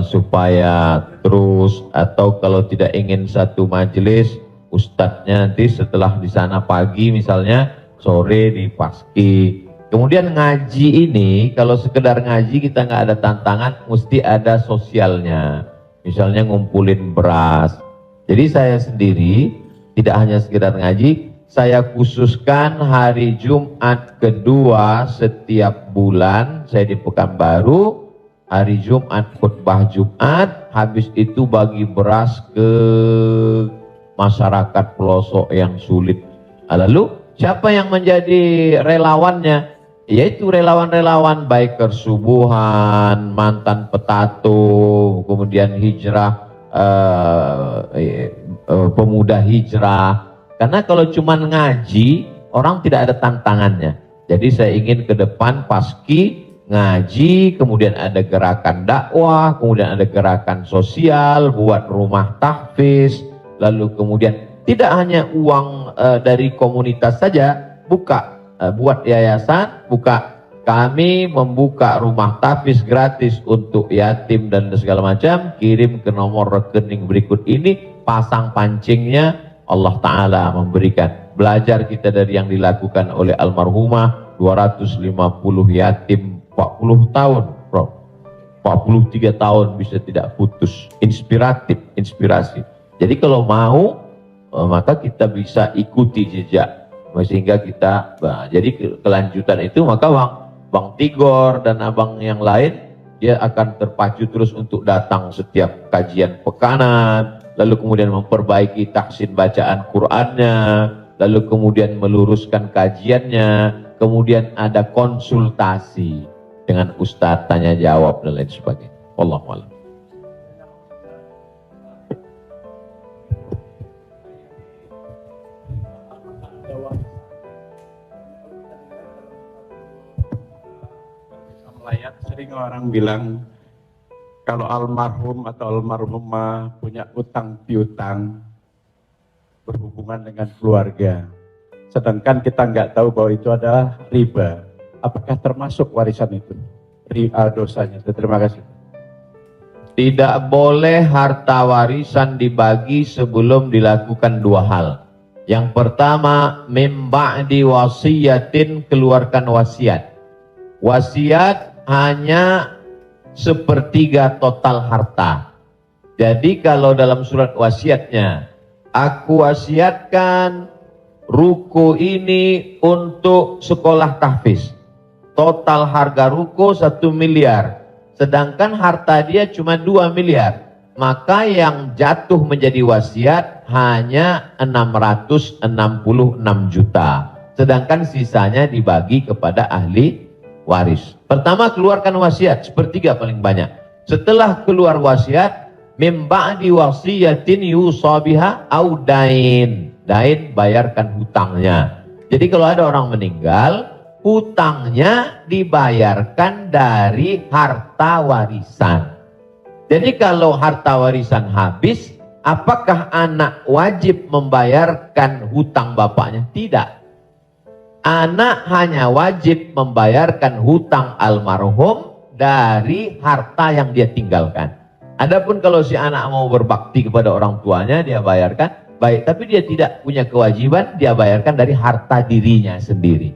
supaya terus, atau kalau tidak ingin satu majelis, ustadznya nanti setelah di sana pagi misalnya, sore di paski, Kemudian ngaji ini, kalau sekedar ngaji kita nggak ada tantangan, mesti ada sosialnya. Misalnya ngumpulin beras. Jadi saya sendiri tidak hanya sekedar ngaji, saya khususkan hari Jumat kedua setiap bulan, saya di Pekanbaru, hari Jumat khutbah Jumat, habis itu bagi beras ke masyarakat pelosok yang sulit. Lalu siapa yang menjadi relawannya? Yaitu relawan-relawan biker subuhan, mantan petato, kemudian hijrah, pemuda hijrah. Karena kalau cuma ngaji, orang tidak ada tantangannya. Jadi saya ingin ke depan paski ngaji, kemudian ada gerakan dakwah, kemudian ada gerakan sosial, buat rumah tahfiz, lalu kemudian tidak hanya uang dari komunitas saja, buat yayasan, kami membuka rumah tahfiz gratis untuk yatim dan segala macam, kirim ke nomor rekening berikut ini, pasang pancingnya, Allah Ta'ala memberikan. Belajar kita dari yang dilakukan oleh almarhumah, 250 yatim 40 tahun, bro. 43 tahun bisa tidak putus. Inspirasi. Jadi kalau mau, maka kita bisa ikuti jejak. Sehingga kita, jadi kelanjutan itu, maka Bang Tigor dan abang yang lain, dia akan terpacu terus untuk datang setiap kajian pekanan, lalu kemudian memperbaiki tahsin bacaan Qur'annya, lalu kemudian meluruskan kajiannya, kemudian ada konsultasi dengan ustadz, tanya jawab dan lain sebagainya. Wallahu a'lam. Sering orang bilang kalau almarhum atau almarhumah punya utang piutang berhubungan dengan keluarga, sedangkan kita nggak tahu bahwa itu adalah riba. Apakah termasuk warisan itu? Dosanya. Terima kasih. Tidak boleh harta warisan dibagi sebelum dilakukan dua hal. Yang pertama, mim ba'di wasiyatin, keluarkan wasiat. Wasiat hanya sepertiga total harta. Jadi kalau dalam surat wasiatnya, aku wasiatkan ruko ini untuk sekolah tahfiz. Total harga ruko 1 miliar. Sedangkan harta dia cuma 2 miliar. Maka yang jatuh menjadi wasiat hanya 666 juta. Sedangkan sisanya dibagi kepada ahli waris. Pertama, keluarkan wasiat, sepertiga paling banyak. Setelah keluar wasiat, mim ba'di wasiyatin yusa biha au dain. Dain, bayarkan hutangnya. Jadi kalau ada orang meninggal, hutangnya dibayarkan dari harta warisan. Jadi kalau harta warisan habis, apakah anak wajib membayarkan hutang bapaknya? Tidak. Anak hanya wajib membayarkan hutang almarhum dari harta yang dia tinggalkan. Adapun kalau si anak mau berbakti kepada orang tuanya, dia bayarkan, baik, tapi dia tidak punya kewajiban, dia bayarkan dari harta dirinya sendiri.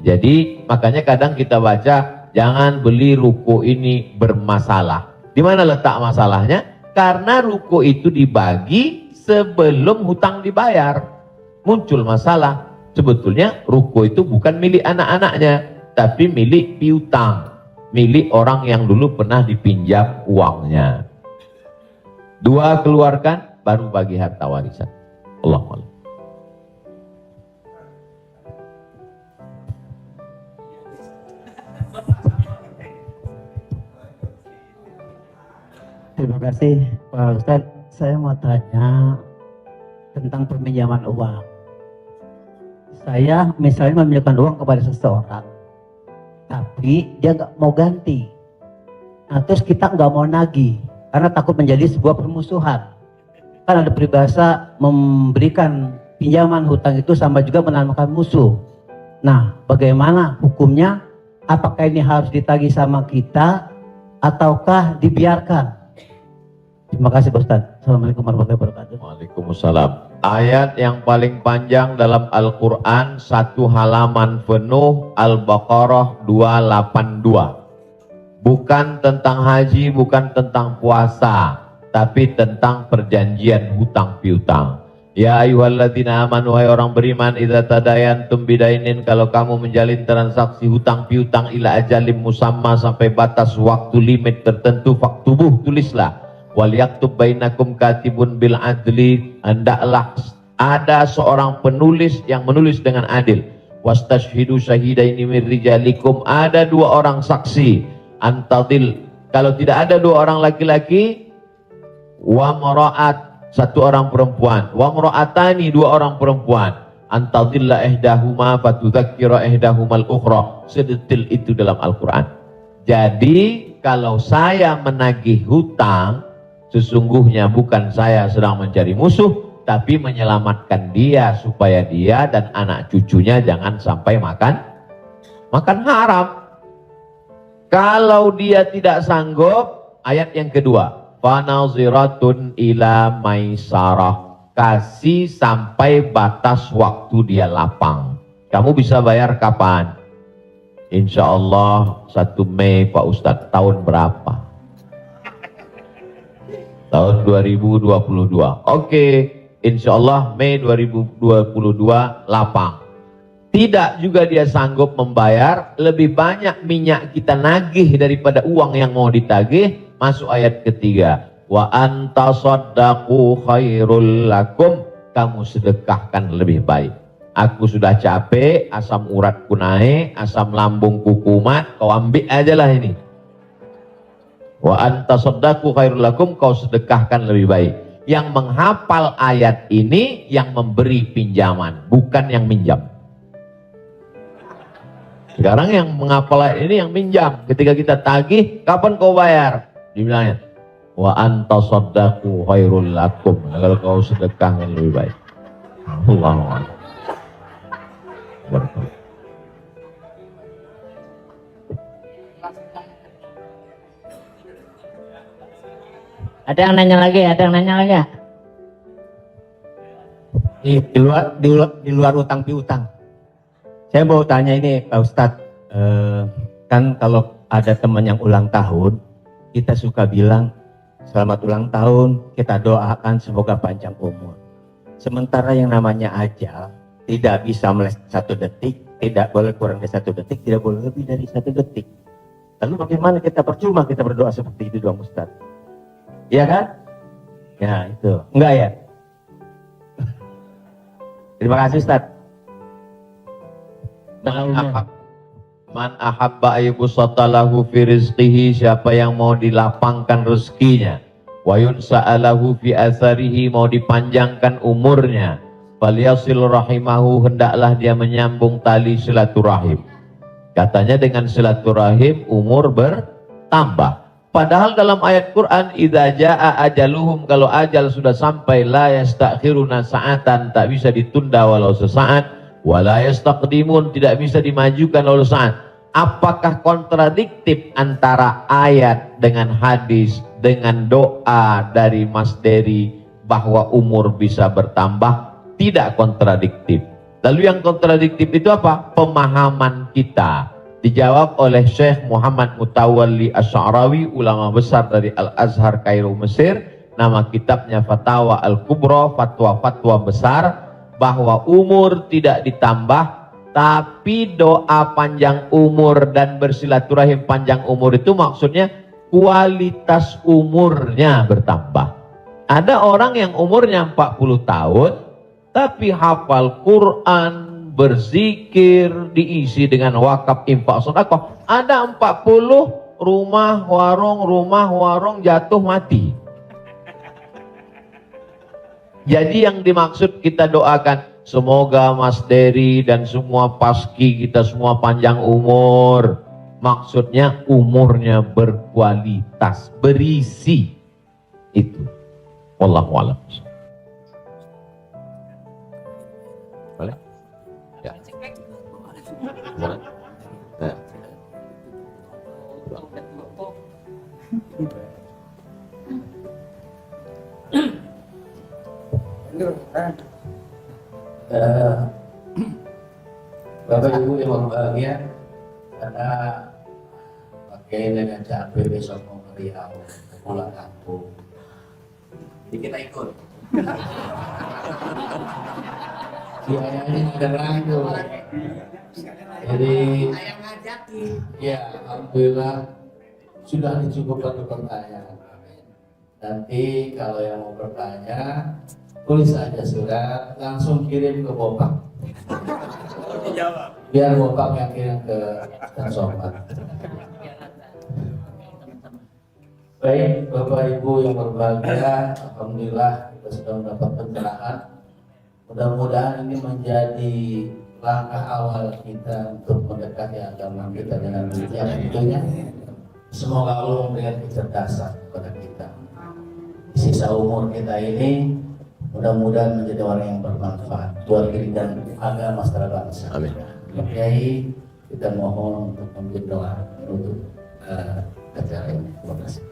Jadi makanya kadang kita baca, jangan beli ruko ini bermasalah. Di mana letak masalahnya? Karena ruko itu dibagi sebelum hutang dibayar. Muncul masalah. Sebetulnya ruko itu bukan milik anak-anaknya, tapi milik piutang, milik orang yang dulu pernah dipinjam uangnya. Dua, keluarkan, baru bagi harta warisan. Allahumma. Terima kasih Pak Ustadz. Saya mau tanya tentang peminjaman uang. Saya misalnya meminjamkan uang kepada seseorang, tapi dia nggak mau ganti. Nah, terus kita nggak mau nagih karena takut menjadi sebuah permusuhan. Kan ada peribahasa memberikan pinjaman hutang itu sama juga menanamkan musuh. Nah, bagaimana hukumnya? Apakah ini harus ditagih sama kita ataukah dibiarkan? Terima kasih Pak Ustadz. Assalamualaikum warahmatullahi wabarakatuh. Waalaikumsalam. Ayat yang paling panjang dalam Al-Quran, satu halaman penuh, Al-Baqarah 282. Bukan tentang haji, bukan tentang puasa, tapi tentang perjanjian hutang piutang. Ya ayyuhalladzina amanu, wahai orang beriman, idza tadayantum bidainin, kalau kamu menjalin transaksi hutang piutang ila ajalim musamma, sampai batas waktu limit tertentu, faktubuh, tulislah. Wal yaktub bainakum katibun bil adli, hendaklah ada seorang penulis yang menulis dengan adil. Wastashhidu syahidaini min rijalikum, ada dua orang saksi. Antadil, kalau tidak ada dua orang laki-laki, wa maraat, satu orang perempuan, wa maraatani, dua orang perempuan, antadilla ihdahuma fatudzakkira ihdahumal ukhra. Sedetil itu dalam Al-Quran. Jadi kalau saya menagih hutang, sesungguhnya bukan saya sedang mencari musuh, tapi menyelamatkan dia supaya dia dan anak cucunya jangan sampai makan haram. Kalau dia tidak sanggup, ayat yang kedua, fanaziratun ila maisarah, kasih sampai batas waktu dia lapang. Kamu bisa bayar kapan? Insya Allah 1 Mei Pak Ustadz. Tahun berapa? Tahun 2022. Oke, insya Allah Mei 2022 lapang. Tidak juga dia sanggup membayar, lebih banyak minyak kita nagih daripada uang yang mau ditagih. Masuk ayat ketiga. Wa antasaddaqu khairul lakum, kamu sedekahkan lebih baik. Aku sudah capek, asam uratku naik, asam lambungku kumat, kau ambil aja lah ini. Wa antasaddaqu khairul lakum, kau sedekahkan lebih baik. Yang menghafal ayat ini yang memberi pinjaman, bukan yang minjam. Sekarang yang menghafal ayat ini yang minjam. Ketika kita tagih, kapan kau bayar? Dibilangnya, wa antasaddaqu khairul lakum, kalau kau sedekahkan lebih baik. Allahu Akbar. Ada yang nanya lagi? Di luar utang piutang. Saya mau tanya ini Pak Ustadz, kan kalau ada teman yang ulang tahun, kita suka bilang selamat ulang tahun, kita doakan semoga panjang umur. Sementara yang namanya ajal tidak bisa meleset 1 detik, tidak boleh kurang dari 1 detik, tidak boleh lebih dari 1 detik. Lalu bagaimana kita percuma kita berdoa seperti itu dong Ustadz? Iya kan? Ya itu. Enggak ya? Terima kasih Ustaz. Man ahabba ayyubusata lahu fi rizqihi, siapa yang mau dilapangkan rezekinya, wa yunsa'alahu fi atharihi, mau dipanjangkan umurnya, falyasil rahimahu, hendaklah dia menyambung tali silaturahim. Katanya dengan silaturahim umur bertambah. Padahal dalam ayat Quran, idza jaa ajaluhum, kalau ajal sudah sampai, la yastakhiruna sa'atan, tak bisa ditunda walau sesaat, wa la yastaqdimun, tidak bisa dimajukan walau saat. Apakah kontradiktif antara ayat dengan hadis, dengan doa dari Mas Dery bahwa umur bisa bertambah? Tidak kontradiktif. Lalu yang kontradiktif itu apa? Pemahaman kita. Dijawab oleh Syekh Muhammad Mutawalli Asy'arawi, ulama besar dari Al-Azhar Kairo Mesir. Nama kitabnya Fatawa Al-Kubra, fatwa-fatwa besar, bahwa umur tidak ditambah, tapi doa panjang umur dan bersilaturahim panjang umur itu maksudnya kualitas umurnya bertambah. Ada orang yang umurnya 40 tahun, tapi hafal Quran, berzikir, diisi dengan wakaf, infak, sedekah. Ada 40 rumah warung jatuh mati. Jadi yang dimaksud kita doakan, semoga Mas Dery dan semua paski kita semua panjang umur. Maksudnya umurnya berkualitas, berisi. Itu. Wallahu a'lam. Boleh? Ya. Nah. bahagia karena pakai dengan capek besok mau ke Riau, pulang kampung. Jadi kita ikut. Biayanya ada ragu. Jadi ya alhamdulillah sudah dicukupkan untuk pertanyaan. Nanti kalau yang mau bertanya tulis aja surat, langsung kirim ke Bopak. Biar Bopak yang kirim ke Kang Somad. Baik Bapak Ibu yang berbahagia, alhamdulillah kita sudah mendapat pencerahan. Mudah-mudahan ini menjadi langkah awal kita untuk mendekati agama kita dengan bijak tentunya. Semoga Allah memberikan kecerdasan kepada kita. Di sisa umur kita ini mudah-mudahan menjadi orang yang bermanfaat buat diri dan agama secara bangsa. Amin. Pak Kiai, kita mohon untuk memberi doa untuk acara ini. Terima kasih.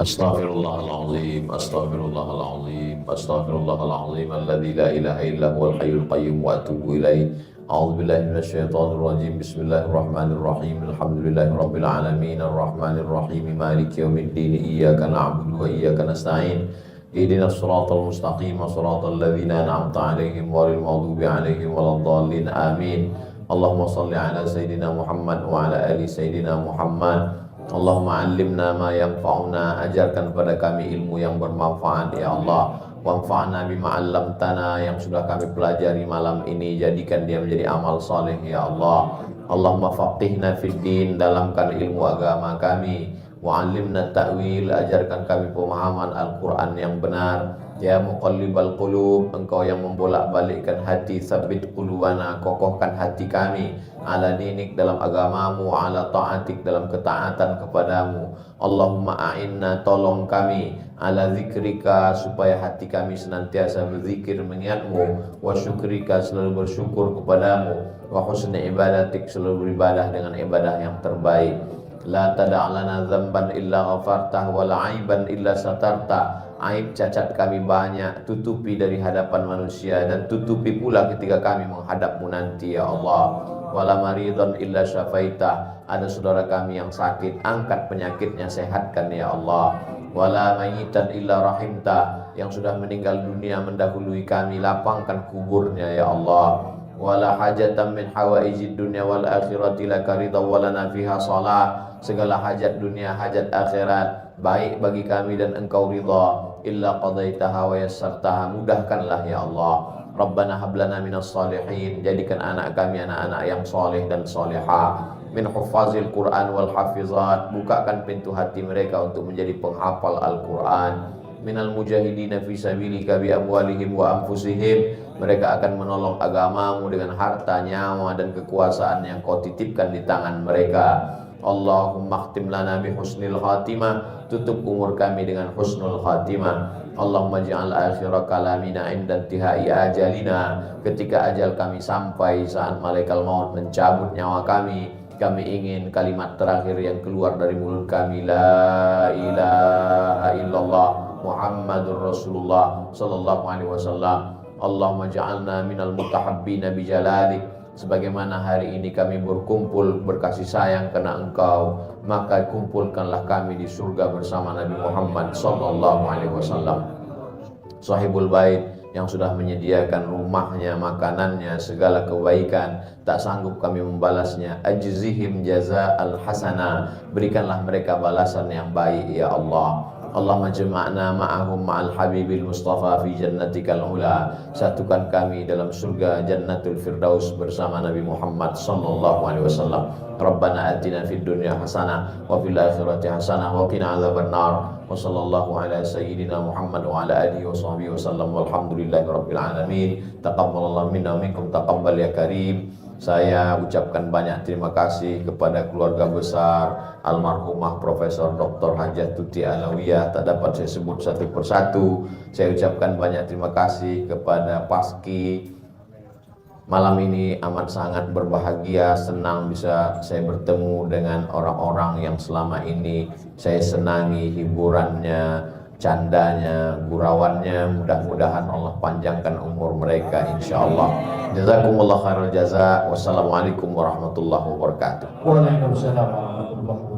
Astaghfirullahaladzim, astaghfirullahaladzim, astaghfirullahaladzim, alladzi la ilaha illa huwal hayyul qayyum wa atubu ilaih. A'udzu billahi minasyaitonir rajim. Bismillahirrahmanirrahim. Alhamdulillahirabbil alamin, arrahmanir rahim, maliki yaumiddin. Iyyaka na'budu wa iyyaka nasta'in. Ihdinas siratal mustaqim, siratal ladzina an'amta 'alaihim ghairil maghdubi 'alaihim waladdallin. Amin. Allahumma shalli 'ala sayidina Muhammad wa 'ala ali sayidina Muhammad. Allahumma 'allimna ma yanfa'una, ajarkan kepada kami ilmu yang bermanfaat ya Allah. Wanfa'na bima 'allamtana, yang sudah kami pelajari malam ini jadikan dia menjadi amal saleh ya Allah. Allahumma faqihna fid din, dalamkan ilmu agama kami. Wa 'allimna ta'wil, ajarkan kami pemahaman Al-Qur'an yang benar. Ya muqallibal qulub, engkau yang membolak-balikkan hati, tsabbit qulubana, kokohkan hati kami ala dinik, dalam agamamu, ala ta'atik, dalam ketaatan kepadamu. Allahumma a'inna, tolong kami, ala zikrika, supaya hati kami senantiasa berzikir mengingatmu, wa syukrika, selalu bersyukur kepadamu, wa husni ibadatik, selalu beribadah dengan ibadah yang terbaik. La tada'lana dzamban illa ghafartah, wa la aiban illa satarta. Aib cacat kami banyak, tutupi dari hadapan manusia dan tutupi pula ketika kami menghadapmu nanti ya Allah. Wala maridhan illa syafaita, ada saudara kami yang sakit, angkat penyakitnya, sehatkan ya Allah. Wala mayitan illa rahimta, yang sudah meninggal dunia mendahului kami, lapangkan kuburnya ya Allah. Wala hajatan min hawaijid dunya wal akhirati laka ridha walana fiha salah, segala hajat dunia, hajat akhirat baik bagi kami dan engkau ridha, illa qadaitaha wa yassartaha, mudahkanlah ya Allah. Rabbana hablana minas salihin, jadikan anak kami anak-anak yang soleh dan solehah, min huffazil Quran wal hafizat, bukakan pintu hati mereka untuk menjadi penghafal Al-Quran. Minal mujahidina fi sabilika bi amwalihim wa anfusihim, mereka akan menolong agamamu dengan harta, nyawa dan kekuasaan yang kau titipkan di tangan mereka. Allahumma khtim lana bi husnil khatimah, tutup umur kami dengan husnul khatimah. Allahumma ja'al akhira kalamina inda intihai ajalina, ketika ajal kami sampai, saat malaikat maut mencabut nyawa kami ingin kalimat terakhir yang keluar dari mulut kami, la ilaha illallah Muhammadur Rasulullah sallallahu alaihi wasallam. Allahumma ja'alna minal mutahabbina bijalalik, sebagaimana hari ini kami berkumpul berkasih sayang karena engkau, maka kumpulkanlah kami di surga bersama Nabi Muhammad sallallahu alaihi wasallam, sahibul bait, yang sudah menyediakan rumahnya, makanannya, segala kebaikan, tak sanggup kami membalasnya. Ajzihim jaza'al hasana, berikanlah mereka balasan yang baik ya Allah. Allahumma jama'na ma'ahum ma'al habibil mustafa fi jannatikal ula, satukan kami dalam surga jannatul firdaus bersama Nabi Muhammad sallallahu alaihi wasallam. Rabbana atina fid dunya hasanah wa fil akhirati hasanah wa qina adzabannar. Wa sallallahu ala sayyidina Muhammad wa ala alihi wa sahbihi wasallam, walhamdulillahi rabbil alamin. Taqabbalallahu minna wa minkum, taqabbal ya karim. Saya ucapkan banyak terima kasih kepada keluarga besar almarhumah Profesor Dr. Hajah Tuti Alawiyah, tak dapat saya sebut satu persatu. Saya ucapkan banyak terima kasih kepada Paski. Malam ini amat sangat berbahagia, senang bisa saya bertemu dengan orang-orang yang selama ini saya senangi hiburannya, candanya, gurauannya, mudah-mudahan Allah panjangkan umur mereka insyaallah. Jazakumullah khairal jaza. Wassalamualaikum warahmatullahi wabarakatuh. Waalaikumsalam warahmatullahi wabarakatuh.